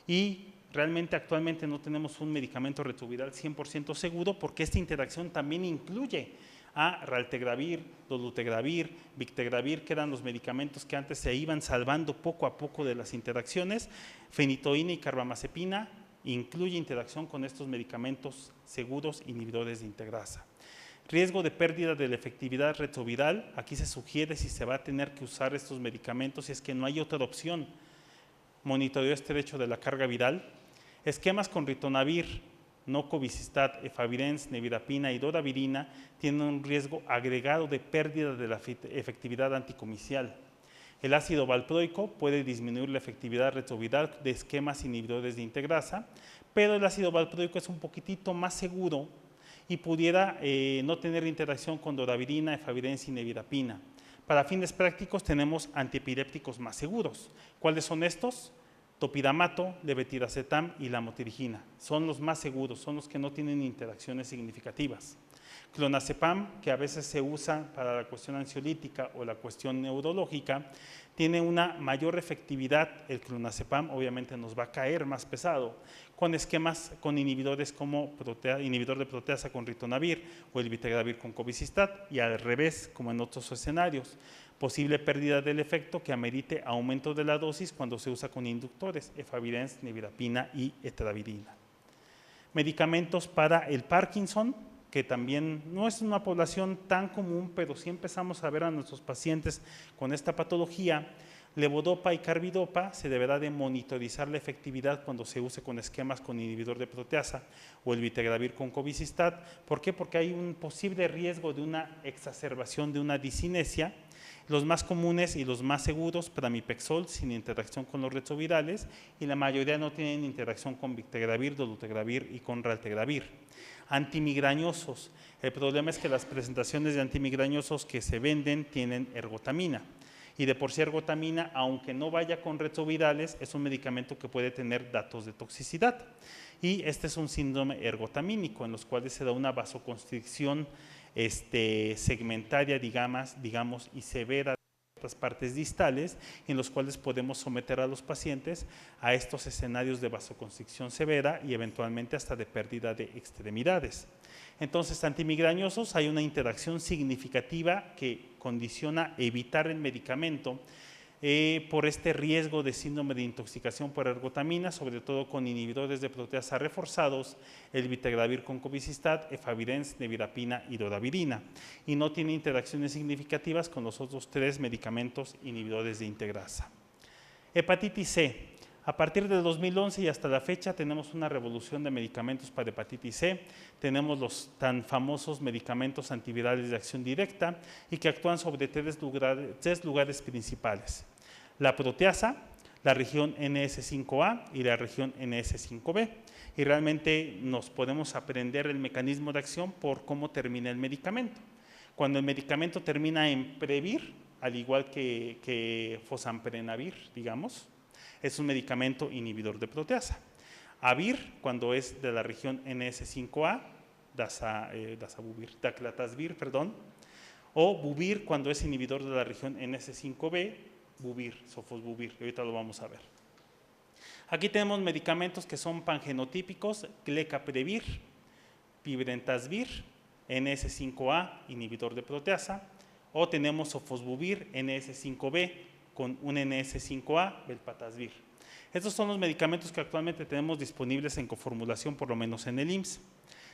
y realmente actualmente no tenemos un medicamento retroviral 100% seguro, porque esta interacción también incluye a raltegravir, dolutegravir, victegravir, que eran los medicamentos que antes se iban salvando poco a poco de las interacciones. Fenitoína y carbamazepina incluye interacción con estos medicamentos seguros inhibidores de integrasa. Riesgo de pérdida de la efectividad retroviral, aquí se sugiere si se va a tener que usar estos medicamentos, si es que no hay otra opción. Monitoreo estrecho de la carga viral. Esquemas con ritonavir, no cobicistat, efavirenz, nevirapina y doravirina tienen un riesgo agregado de pérdida de la efectividad anticomicial. El ácido valproico puede disminuir la efectividad retroviral de esquemas inhibidores de integrasa, pero el ácido valproico es un poquitito más seguro y pudiera no tener interacción con doravirina, efavirenz y nevirapina. Para fines prácticos tenemos antiepilépticos más seguros. ¿Cuáles son estos? Topiramato, levetiracetam y lamotrigina. Son los más seguros, son los que no tienen interacciones significativas. Clonazepam, que a veces se usa para la cuestión ansiolítica o la cuestión neurológica, tiene una mayor efectividad. El clonazepam obviamente nos va a caer más pesado, con esquemas con inhibidores como inhibidor de proteasa con ritonavir o el vitegravir con cobicistat, y al revés, como en otros escenarios. Posible pérdida del efecto que amerite aumento de la dosis cuando se usa con inductores, efavirenz, nevirapina y etravirina. Medicamentos para el Parkinson, que también no es una población tan común, pero sí empezamos a ver a nuestros pacientes con esta patología. Levodopa y carbidopa se deberá de monitorizar la efectividad cuando se use con esquemas con inhibidor de proteasa o el vitegravir con cobicistat. ¿Por qué? Porque hay un posible riesgo de una exacerbación de una discinesia. Los más comunes y los más seguros, pramipexol sin interacción con los retrovirales, y la mayoría no tienen interacción con vitegravir, dolutegravir y con raltegravir. Antimigrañosos. El problema es que las presentaciones de antimigrañosos que se venden tienen ergotamina. Y de por sí ergotamina, aunque no vaya con retrovirales, es un medicamento que puede tener datos de toxicidad. Y este es un síndrome ergotamínico, en los cuales se da una vasoconstricción segmentaria, digamos, y severa de las partes distales, en los cuales podemos someter a los pacientes a estos escenarios de vasoconstricción severa y eventualmente hasta de pérdida de extremidades. Entonces, antimigrañosos, hay una interacción significativa que condiciona evitar el medicamento por este riesgo de síndrome de intoxicación por ergotamina, sobre todo con inhibidores de proteasa reforzados, el vitegravir con cobicistat, efavirenz, nevirapina y doravirina, y no tiene interacciones significativas con los otros 3 medicamentos inhibidores de integrasa. Hepatitis C. A partir de 2011 y hasta la fecha tenemos una revolución de medicamentos para hepatitis C. Tenemos los tan famosos medicamentos antivirales de acción directa y que actúan sobre 3 lugares principales: la proteasa, la región NS5A y la región NS5B. Y realmente nos podemos aprender el mecanismo de acción por cómo termina el medicamento. Cuando el medicamento termina en Previr, al igual que Fosamprenavir, digamos, es un medicamento inhibidor de proteasa. Avir, cuando es de la región NS5A, daclatasvir, o Buvir, cuando es inhibidor de la región NS5B, Buvir, sofosbuvir, ahorita lo vamos a ver. Aquí tenemos medicamentos que son pangenotípicos: Glecaprevir, Pibrentasvir, NS5A, inhibidor de proteasa, o tenemos sofosbuvir, NS5B, con un NS5A, velpatasvir. Estos son los medicamentos que actualmente tenemos disponibles en coformulación, por lo menos en el IMSS.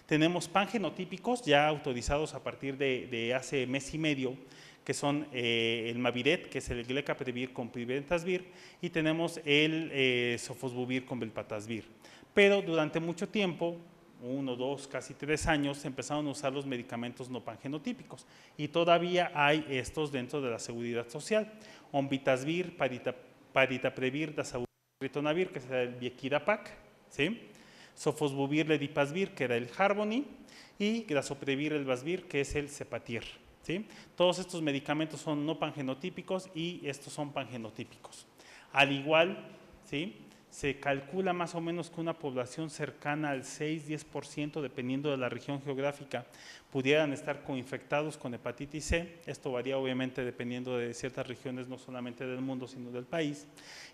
Tenemos pangenotípicos ya autorizados a partir de hace mes y medio, que son el Maviret, que es el Glecaprevir con Pibrentasvir, y tenemos el sofosbuvir con velpatasvir. Pero durante mucho tiempo, 1, 2, casi 3 años, se empezaron a usar los medicamentos no pangenotípicos, y todavía hay estos dentro de la seguridad social: Onvitasvir, Paritaprevir, Dazabuvir, Ritonavir, que será el Viequirapac, ¿sí? Sofosbuvir, Ledipasvir, que era el Harvoni, y Grasoprevir, el Vasvir, que es el Cepatier, ¿sí? Todos estos medicamentos son no pangenotípicos y estos son pangenotípicos. Al igual, ¿sí?, se calcula más o menos que una población cercana al 6-10%, dependiendo de la región geográfica, pudieran estar coinfectados con hepatitis C. Esto varía obviamente dependiendo de ciertas regiones, no solamente del mundo, sino del país.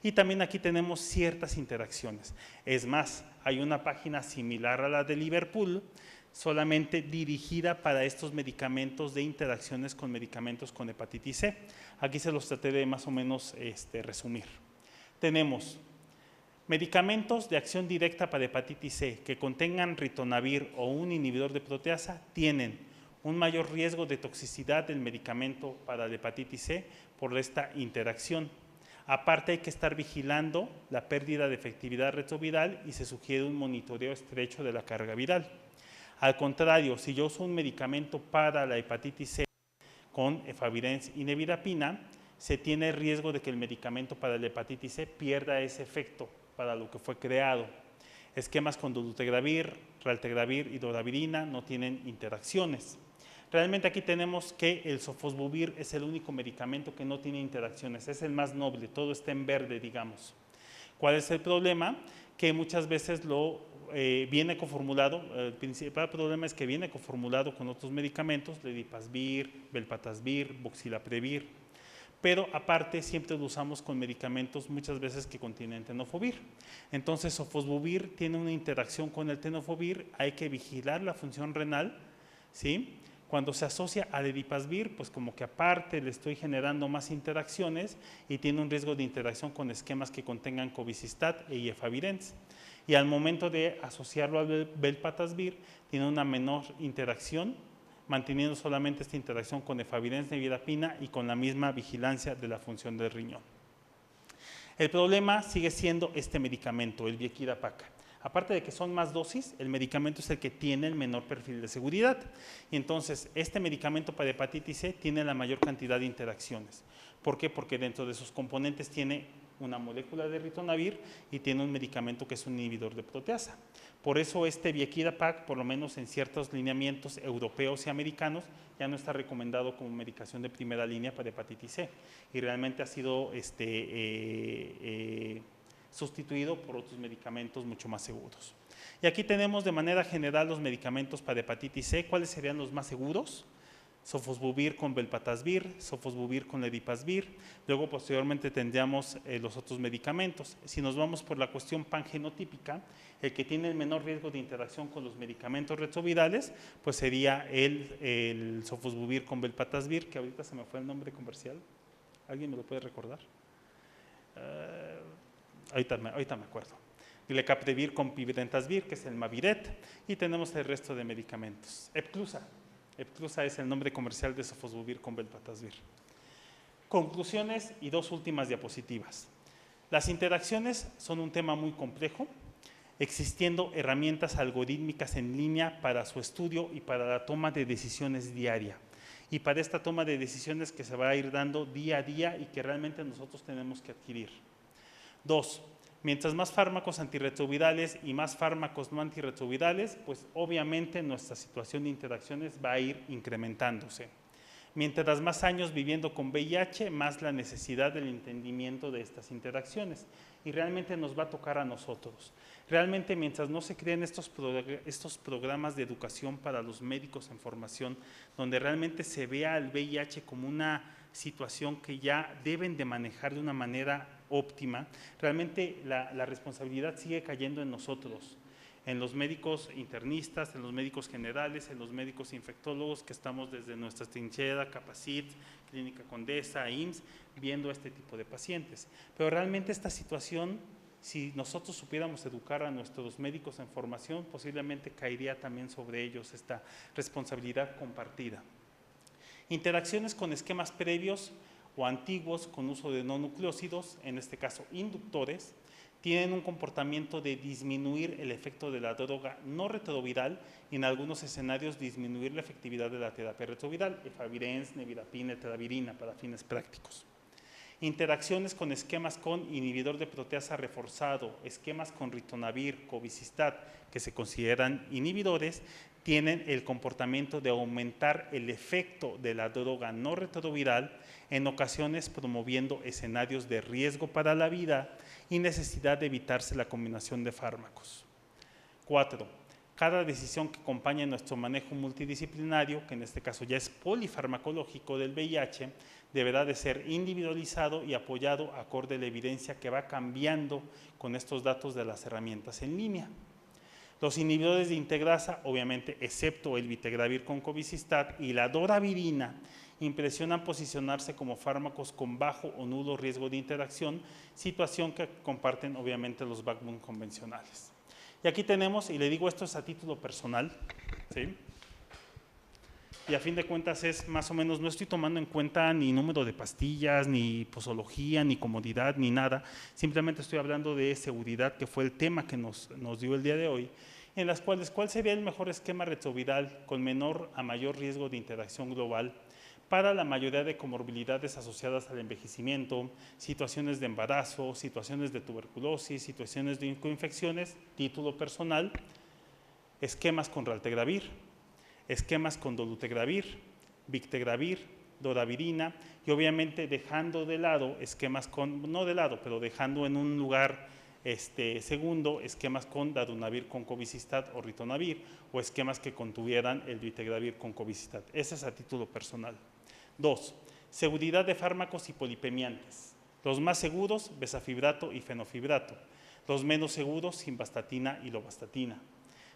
Y también aquí tenemos ciertas interacciones. Es más, hay una página similar a la de Liverpool, solamente dirigida para estos medicamentos de interacciones con medicamentos con hepatitis C. Aquí se los traté de más o menos resumir. Tenemos medicamentos de acción directa para hepatitis C que contengan ritonavir o un inhibidor de proteasa tienen un mayor riesgo de toxicidad del medicamento para la hepatitis C por esta interacción. Aparte, hay que estar vigilando la pérdida de efectividad retroviral y se sugiere un monitoreo estrecho de la carga viral. Al contrario, si yo uso un medicamento para la hepatitis C con efavirenz y nevirapina, se tiene riesgo de que el medicamento para la hepatitis C pierda ese efecto para lo que fue creado. Esquemas con dolutegravir, raltegravir y doravirina no tienen interacciones. Realmente aquí tenemos que el sofosbuvir es el único medicamento que no tiene interacciones, es el más noble, todo está en verde, digamos. ¿Cuál es el problema? Que muchas veces viene coformulado, el principal problema es que viene coformulado con otros medicamentos, ledipasvir, velpatasvir, voxilaprevir, pero aparte siempre lo usamos con medicamentos muchas veces que contienen tenofovir. Entonces, sofosbuvir tiene una interacción con el tenofovir, hay que vigilar la función renal, ¿sí? Cuando se asocia al ledipasvir, pues como que aparte le estoy generando más interacciones y tiene un riesgo de interacción con esquemas que contengan cobicistat e efavirenz. Y al momento de asociarlo al velpatasvir, tiene una menor interacción, manteniendo solamente esta interacción con efavirenz, nevirapina y con la misma vigilancia de la función del riñón. El problema sigue siendo este medicamento, el Viequida-Pac. Aparte de que son más dosis, el medicamento es el que tiene el menor perfil de seguridad. Y entonces, este medicamento para hepatitis C tiene la mayor cantidad de interacciones. ¿Por qué? Porque dentro de sus componentes tiene una molécula de ritonavir y tiene un medicamento que es un inhibidor de proteasa. Por eso este Viequida-Pac, por lo menos en ciertos lineamientos europeos y americanos, ya no está recomendado como medicación de primera línea para hepatitis C y realmente ha sido sustituido por otros medicamentos mucho más seguros. Y aquí tenemos de manera general los medicamentos para hepatitis C. ¿Cuáles serían los más seguros? Sofosbuvir con velpatasvir, sofosbuvir con ledipasvir, luego posteriormente tendríamos los otros medicamentos. Si nos vamos por la cuestión pangenotípica, el que tiene el menor riesgo de interacción con los medicamentos retrovirales, pues sería el sofosbuvir con velpatasvir, que ahorita se me fue el nombre comercial. ¿Alguien me lo puede recordar? Ahorita me acuerdo. Lecaptevir con pividentasvir, que es el Maviret, y tenemos el resto de medicamentos. Epclusa es el nombre comercial de sofosbuvir con velpatasvir. Conclusiones y dos últimas diapositivas. Las interacciones son un tema muy complejo, existiendo herramientas algorítmicas en línea para su estudio y para la toma de decisiones diaria. Y para esta toma de decisiones que se va a ir dando día a día y que realmente nosotros tenemos que adquirir. 2. Mientras más fármacos antirretrovirales y más fármacos no antirretrovirales, pues obviamente nuestra situación de interacciones va a ir incrementándose. Mientras más años viviendo con VIH, más la necesidad del entendimiento de estas interacciones. Y realmente nos va a tocar a nosotros. Realmente mientras no se creen estos programas de educación para los médicos en formación, donde realmente se vea al VIH como una situación que ya deben de manejar de una manera óptima, realmente la responsabilidad sigue cayendo en nosotros, en los médicos internistas, en los médicos generales, en los médicos infectólogos que estamos desde nuestra trinchera, Capacit, Clínica Condesa, IMSS, viendo este tipo de pacientes. Pero realmente esta situación, si nosotros supiéramos educar a nuestros médicos en formación, posiblemente caería también sobre ellos esta responsabilidad compartida. Interacciones con esquemas previos o antiguos con uso de no nucleósidos, en este caso inductores, tienen un comportamiento de disminuir el efecto de la droga no retroviral y en algunos escenarios disminuir la efectividad de la terapia retroviral, efavirenz, nevirapina, etravirina para fines prácticos. Interacciones con esquemas con inhibidor de proteasa reforzado, esquemas con ritonavir, cobicistat, que se consideran inhibidores, tienen el comportamiento de aumentar el efecto de la droga no retroviral, en ocasiones promoviendo escenarios de riesgo para la vida y necesidad de evitarse la combinación de fármacos. 4. Cada decisión que acompañe nuestro manejo multidisciplinario, que en este caso ya es polifarmacológico del VIH, deberá de ser individualizado y apoyado acorde a la evidencia que va cambiando con estos datos de las herramientas en línea. Los inhibidores de integrasa, obviamente, excepto el vitegravir con cobicistat y la doravirina, impresionan posicionarse como fármacos con bajo o nulo riesgo de interacción, situación que comparten obviamente los backbone convencionales. Y aquí tenemos, y le digo esto es a título personal, ¿sí? Y a fin de cuentas es más o menos, no estoy tomando en cuenta ni número de pastillas, ni posología, ni comodidad, ni nada, simplemente estoy hablando de seguridad, que fue el tema que nos dio el día de hoy, en las cuales, ¿cuál sería el mejor esquema retroviral con menor a mayor riesgo de interacción global para la mayoría de comorbilidades asociadas al envejecimiento, situaciones de embarazo, situaciones de tuberculosis, situaciones de coinfecciones? Título personal: esquemas con raltegravir, esquemas con dolutegravir, victegravir, doravirina, y obviamente dejando de lado esquemas con, no de lado, pero dejando en un lugar segundo, esquemas con darunavir con cobicistat o ritonavir, o esquemas que contuvieran el vitegravir con cobicistat. Ese es a título personal. 2. Seguridad de fármacos hipolipemiantes. Los más seguros, bezafibrato y fenofibrato. Los menos seguros, simvastatina y lovastatina.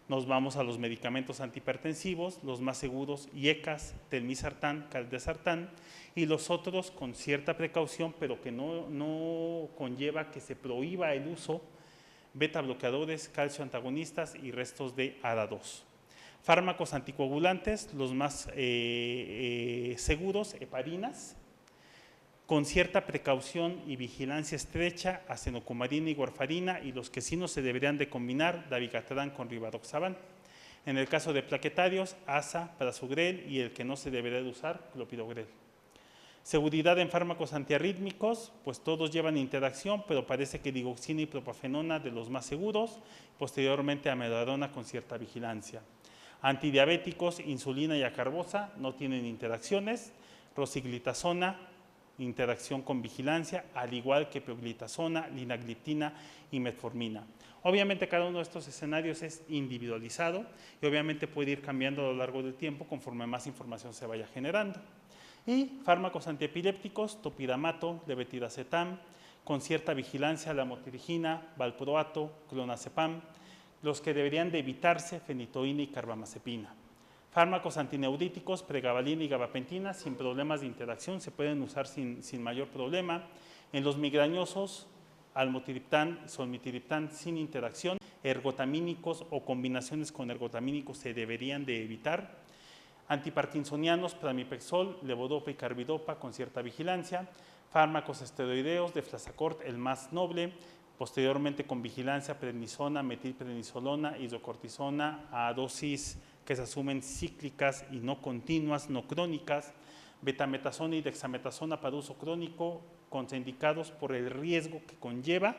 Nos vamos a los medicamentos antihipertensivos, los más seguros, IECAS, telmisartán, caldesartán, y los otros con cierta precaución, pero que no conlleva que se prohíba el uso, beta bloqueadores, calcio antagonistas y restos de ADA2. Fármacos anticoagulantes, los más seguros, heparinas, con cierta precaución y vigilancia estrecha, acenocumarina y warfarina, y los que sí no se deberían de combinar, dabigatran con rivaroxaban. En el caso de plaquetarios, asa, prasugrel, y el que no se debería de usar, clopidogrel. Seguridad en fármacos antiarrítmicos, pues todos llevan interacción, pero parece que digoxina y propafenona de los más seguros, posteriormente amiodarona con cierta vigilancia. Antidiabéticos, insulina y acarbosa no tienen interacciones, rosiglitazona, interacción con vigilancia, al igual que pioglitazona, linagliptina y metformina. Obviamente cada uno de estos escenarios es individualizado y obviamente puede ir cambiando a lo largo del tiempo conforme más información se vaya generando. Y fármacos antiepilépticos, topiramato, levetiracetam, con cierta vigilancia, lamotrigina, valproato, clonazepam, los que deberían de evitarse, fenitoína y carbamazepina. Fármacos antineudíticos, pregabalina y gabapentina, sin problemas de interacción, se pueden usar sin mayor problema. En los migrañosos, almotriptán, solmitriptán sin interacción, ergotamínicos o combinaciones con ergotamínicos se deberían de evitar. Antiparkinsonianos, pramipexol, levodopa y carbidopa con cierta vigilancia. Fármacos esteroideos, deflazacort, el más noble, posteriormente con vigilancia, prednisona, metilprednisolona, isocortisona a dosis que se asumen cíclicas y no continuas, no crónicas, betametasona y dexametasona para uso crónico, contraindicados por el riesgo que conlleva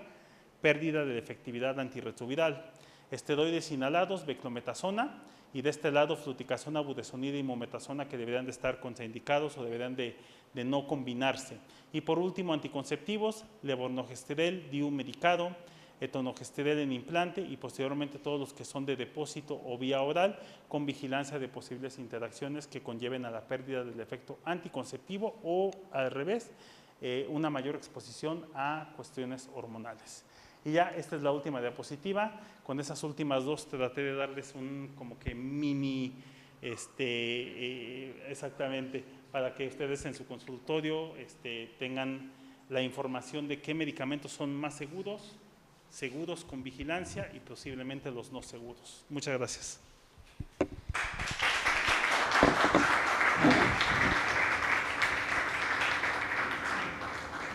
pérdida de efectividad antirretroviral. Esteroides inhalados, beclometasona, y de este lado fluticasona, budesonida y mometasona, que deberían de estar contraindicados o deberían de no combinarse. Y por último, anticonceptivos, levonorgestrel, diumedicado, etonogestrel en implante y posteriormente todos los que son de depósito o vía oral con vigilancia de posibles interacciones que conlleven a la pérdida del efecto anticonceptivo o al revés, una mayor exposición a cuestiones hormonales. Y ya esta es la última diapositiva. Con esas últimas dos traté de darles un como que mini, exactamente, para que ustedes en su consultorio tengan la información de qué medicamentos son más seguros, seguros con vigilancia y posiblemente los no seguros. Muchas gracias.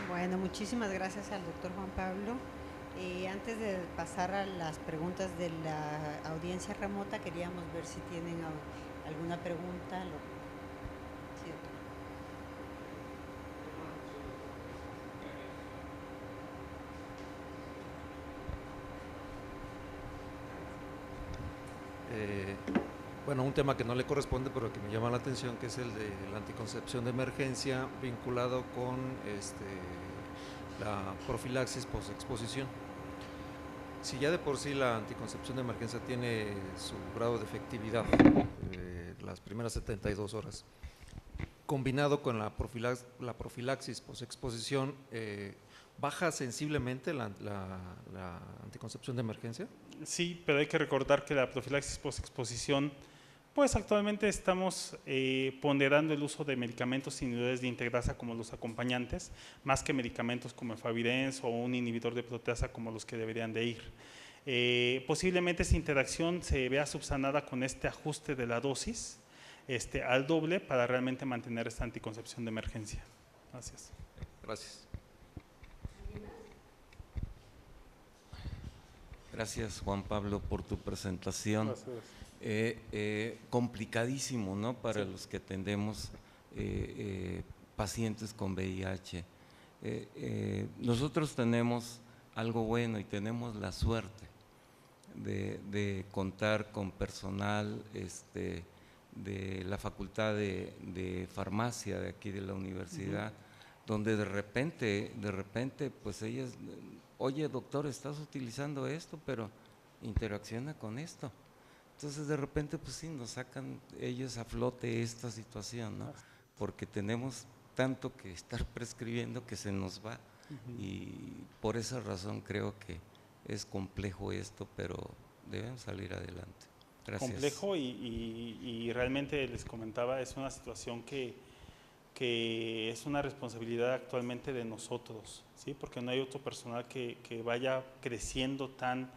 Bueno, muchísimas gracias al doctor Juan Pablo. Antes de pasar a las preguntas de la audiencia remota, queríamos ver si tienen alguna pregunta. Sí, doctor. Bueno, un tema que no le corresponde, pero que me llama la atención, que es el de la anticoncepción de emergencia vinculado con la profilaxis posexposición. Si ya de por sí la anticoncepción de emergencia tiene su grado de efectividad, las primeras 72 horas, combinado con la profilaxis posexposición, ¿baja sensiblemente la anticoncepción de emergencia? Sí, pero hay que recordar que la profilaxis posexposición, pues actualmente estamos ponderando el uso de medicamentos inhibidores de integrasa como los acompañantes, más que medicamentos como efavirenz o un inhibidor de proteasa como los que deberían de ir. Posiblemente esa interacción se vea subsanada con este ajuste de la dosis al doble para realmente mantener esta anticoncepción de emergencia. Gracias. Gracias. Gracias, Juan Pablo, por tu presentación. Gracias. Complicadísimo, ¿no? Para sí. Los que atendemos pacientes con VIH. Nosotros tenemos algo bueno y tenemos la suerte de contar con personal de la Facultad de Farmacia de aquí de la universidad, donde de repente, pues ellas… Oye, doctor, estás utilizando esto, pero interacciona con esto. Entonces, de repente, pues sí, nos sacan ellos a flote esta situación, ¿no? Porque tenemos tanto que estar prescribiendo que se nos va. Y por esa razón creo que es complejo esto, pero debemos salir adelante. Gracias. Complejo y realmente les comentaba, es una situación que es una responsabilidad actualmente de nosotros, ¿sí? Porque no hay otro personal que vaya creciendo tan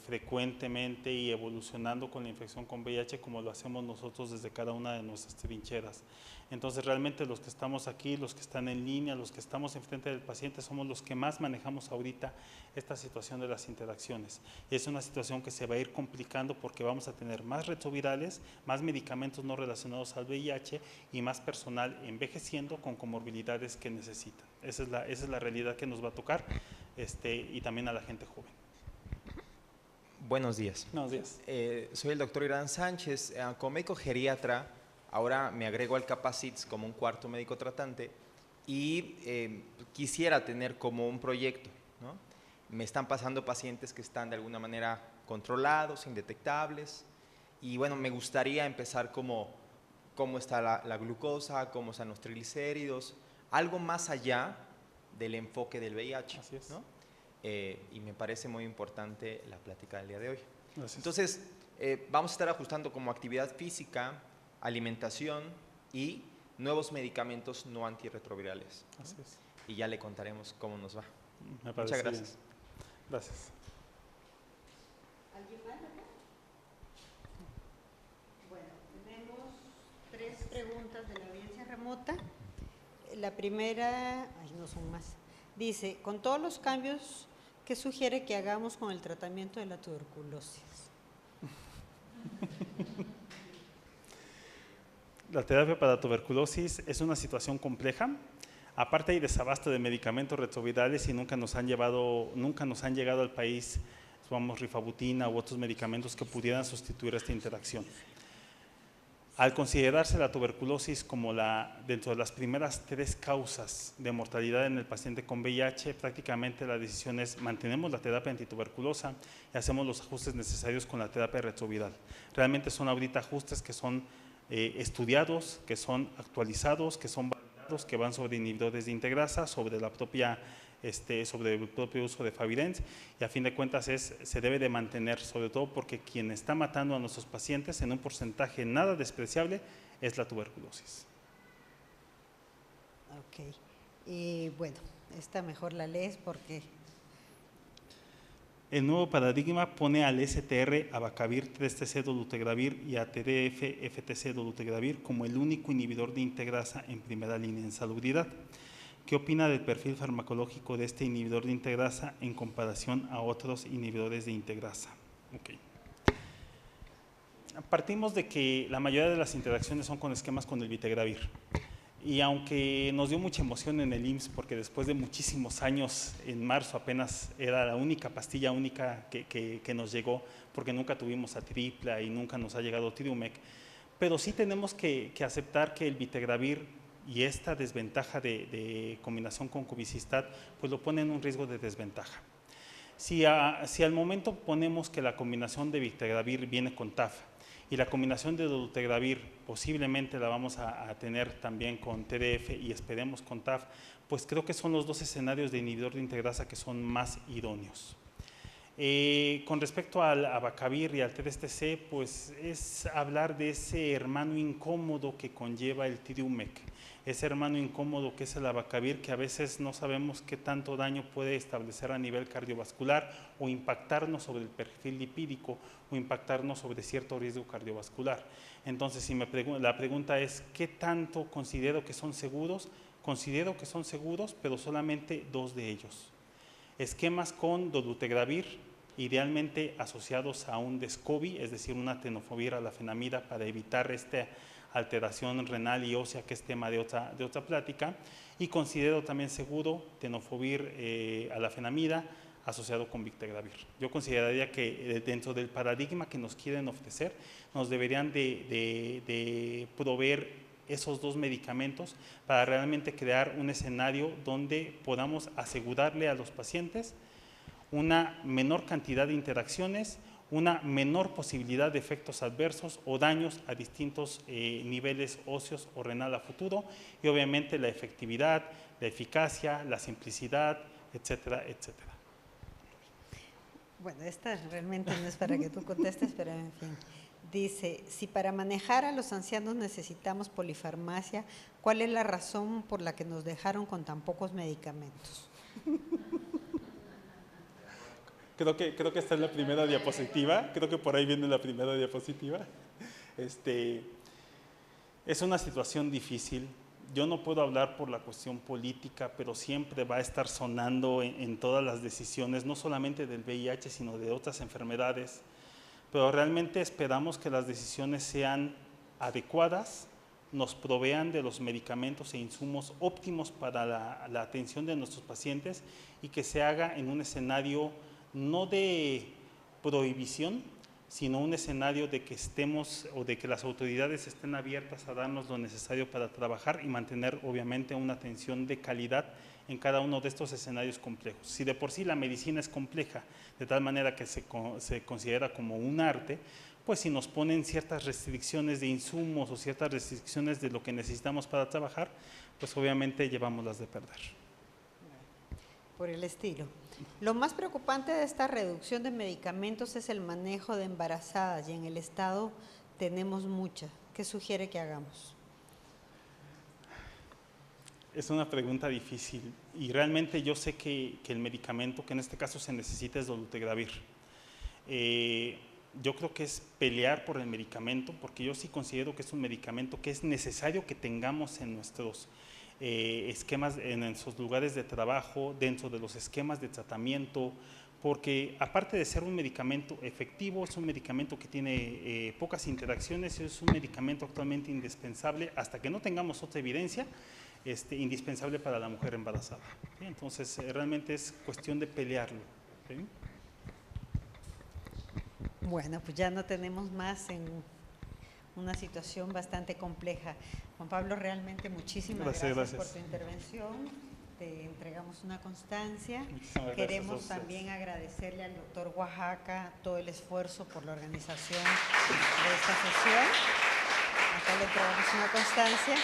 frecuentemente y evolucionando con la infección con VIH como lo hacemos nosotros desde cada una de nuestras trincheras. Entonces realmente los que estamos aquí, los que están en línea, los que estamos enfrente del paciente somos los que más manejamos ahorita esta situación de las interacciones. Y es una situación que se va a ir complicando porque vamos a tener más retrovirales, más medicamentos no relacionados al VIH y más personal envejeciendo con comorbilidades que necesitan. Esa es la realidad que nos va a tocar y también a la gente joven. Buenos días. Buenos días. Soy el doctor Irán Sánchez. Como médico geriatra, ahora me agrego al Capacits como un cuarto médico tratante y quisiera tener como un proyecto, ¿no? Me están pasando pacientes que están de alguna manera controlados, indetectables, y bueno, me gustaría empezar cómo está la glucosa, cómo están los triglicéridos, algo más allá del enfoque del VIH. Así es. ¿No? Y me parece muy importante la plática del día de hoy. Gracias. Entonces, vamos a estar ajustando como actividad física, alimentación y nuevos medicamentos no antirretrovirales, ¿no? Así es. Y ya le contaremos cómo nos va. Me parece Muchas gracias. bien. Gracias. ¿Alguien más acá? Bueno, tenemos 3 preguntas de la audiencia remota. La primera, no son más, dice, con todos los cambios, ¿qué sugiere que hagamos con el tratamiento de la tuberculosis? La terapia para tuberculosis es una situación compleja. Aparte hay desabasto de medicamentos retrovirales y nunca nos han llegado al país, rifabutina u otros medicamentos que pudieran sustituir esta interacción. Al considerarse la tuberculosis como dentro de las primeras 3 causas de mortalidad en el paciente con VIH, prácticamente la decisión es mantenemos la terapia antituberculosa y hacemos los ajustes necesarios con la terapia retroviral. Realmente son ahorita ajustes que son estudiados, que son actualizados, que son validados, que van sobre inhibidores de integrasa, sobre el propio uso de Favirenz, y a fin de cuentas se debe de mantener, sobre todo porque quien está matando a nuestros pacientes en un porcentaje nada despreciable es la tuberculosis. Ok, y bueno, esta mejor la lees porque… El nuevo paradigma pone al STR, abacavir, 3-TC-dolutegravir y a TDF-FTC-dolutegravir como el único inhibidor de integrasa en primera línea en salubridad. ¿Qué opina del perfil farmacológico de este inhibidor de integrasa en comparación a otros inhibidores de integrasa? Okay. Partimos de que la mayoría de las interacciones son con esquemas con el vitegravir. Y aunque nos dio mucha emoción en el IMSS, porque después de muchísimos años, en marzo apenas era la única pastilla única que nos llegó, porque nunca tuvimos a tripla y nunca nos ha llegado Triumec, pero sí tenemos que aceptar que el vitegravir y esta desventaja de combinación con cubicistat, pues lo pone en un riesgo de desventaja. Si al momento ponemos que la combinación de vitegravir viene con TAF y la combinación de dolutegravir posiblemente la vamos a tener también con TDF y esperemos con TAF, pues creo que son los 2 escenarios de inhibidor de integrasa que son más idóneos. Con respecto al abacavir y al TDSTC, pues es hablar de ese hermano incómodo que conlleva el Triumec, ese hermano incómodo que es el abacavir, que a veces no sabemos qué tanto daño puede establecer a nivel cardiovascular o impactarnos sobre el perfil lipídico o impactarnos sobre cierto riesgo cardiovascular. Entonces, la pregunta es, ¿qué tanto considero que son seguros? Considero que son seguros, pero solamente 2 de ellos. Esquemas con dolutegravir, idealmente asociados a un Descovy, es decir, una tenofovir a la fenamida para evitar esta alteración renal y ósea, que es tema de otra plática, y considero también seguro tenofovir a la fenamida asociado con vitegravir. Yo consideraría que dentro del paradigma que nos quieren ofrecer, nos deberían de proveer esos 2 medicamentos para realmente crear un escenario donde podamos asegurarle a los pacientes una menor cantidad de interacciones, una menor posibilidad de efectos adversos o daños a distintos niveles óseos o renal a futuro, y obviamente la efectividad, la eficacia, la simplicidad, etcétera, etcétera. Bueno, esta realmente no es para que tú contestes, pero en fin. Dice, si para manejar a los ancianos necesitamos polifarmacia, ¿cuál es la razón por la que nos dejaron con tan pocos medicamentos? Creo que esta es la primera diapositiva, creo que por ahí viene la primera diapositiva. Es una situación difícil. Yo no puedo hablar por la cuestión política, pero siempre va a estar sonando en todas las decisiones, no solamente del VIH, sino de otras enfermedades. Pero realmente esperamos que las decisiones sean adecuadas, nos provean de los medicamentos e insumos óptimos para la atención de nuestros pacientes y que se haga en un escenario no de prohibición, sino un escenario de que estemos o de que las autoridades estén abiertas a darnos lo necesario para trabajar y mantener obviamente una atención de calidad en cada uno de estos escenarios complejos. Si de por sí la medicina es compleja, de tal manera que se considera como un arte, pues si nos ponen ciertas restricciones de insumos o ciertas restricciones de lo que necesitamos para trabajar, pues obviamente llevamos las de perder. Por el estilo. Lo más preocupante de esta reducción de medicamentos es el manejo de embarazadas y en el estado tenemos muchas. ¿Qué sugiere que hagamos? Es una pregunta difícil y realmente yo sé que el medicamento que en este caso se necesita es dolutegravir. Yo creo que es pelear por el medicamento porque yo sí considero que es un medicamento que es necesario que tengamos en nuestros esquemas, en esos lugares de trabajo, dentro de los esquemas de tratamiento, porque aparte de ser un medicamento efectivo, es un medicamento que tiene pocas interacciones, es un medicamento actualmente indispensable, hasta que no tengamos otra evidencia, indispensable para la mujer embarazada. ¿Sí? Entonces, realmente es cuestión de pelearlo. ¿Sí? Bueno, pues ya no tenemos más en una situación bastante compleja. Juan Pablo, realmente muchísimas gracias por tu intervención. Te entregamos una constancia. Queremos también agradecerle al doctor Oaxaca todo el esfuerzo por la organización de esta sesión. Acá le entregamos una constancia.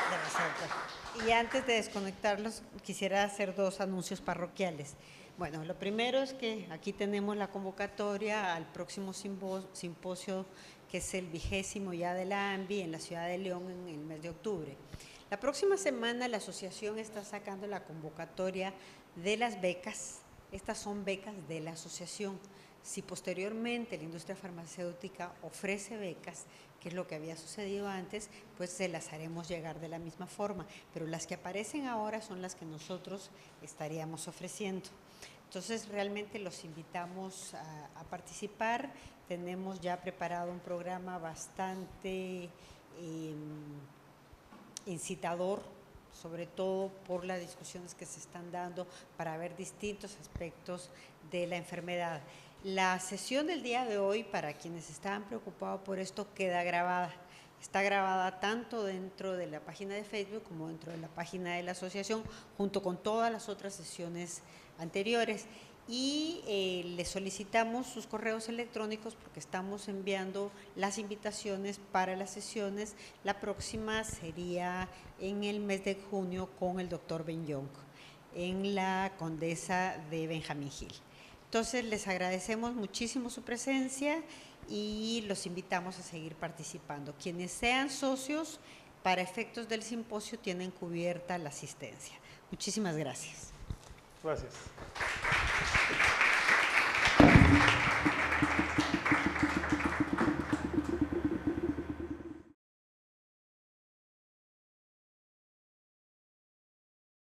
Gracias, doctor. Y antes de desconectarlos, quisiera hacer 2 anuncios parroquiales. Bueno, lo primero es que aquí tenemos la convocatoria al próximo simposio, que es el 20º ya de la ANVI en la ciudad de León en el mes de octubre. La próxima semana la asociación está sacando la convocatoria de las becas. Estas son becas de la asociación. Si posteriormente la industria farmacéutica ofrece becas, que es lo que había sucedido antes, pues se las haremos llegar de la misma forma. Pero las que aparecen ahora son las que nosotros estaríamos ofreciendo. Entonces, realmente los invitamos a participar. Tenemos ya preparado un programa bastante incitador, sobre todo por las discusiones que se están dando para ver distintos aspectos de la enfermedad. La sesión del día de hoy, para quienes estaban preocupados por esto, queda grabada. Está grabada tanto dentro de la página de Facebook como dentro de la página de la asociación, junto con todas las otras sesiones anteriores. Y les solicitamos sus correos electrónicos porque estamos enviando las invitaciones para las sesiones. La próxima sería en el mes de junio con el doctor Ben Young, en la Condesa de Benjamín Gil. Entonces, les agradecemos muchísimo su presencia y los invitamos a seguir participando. Quienes sean socios, para efectos del simposio, tienen cubierta la asistencia. Muchísimas gracias. Gracias.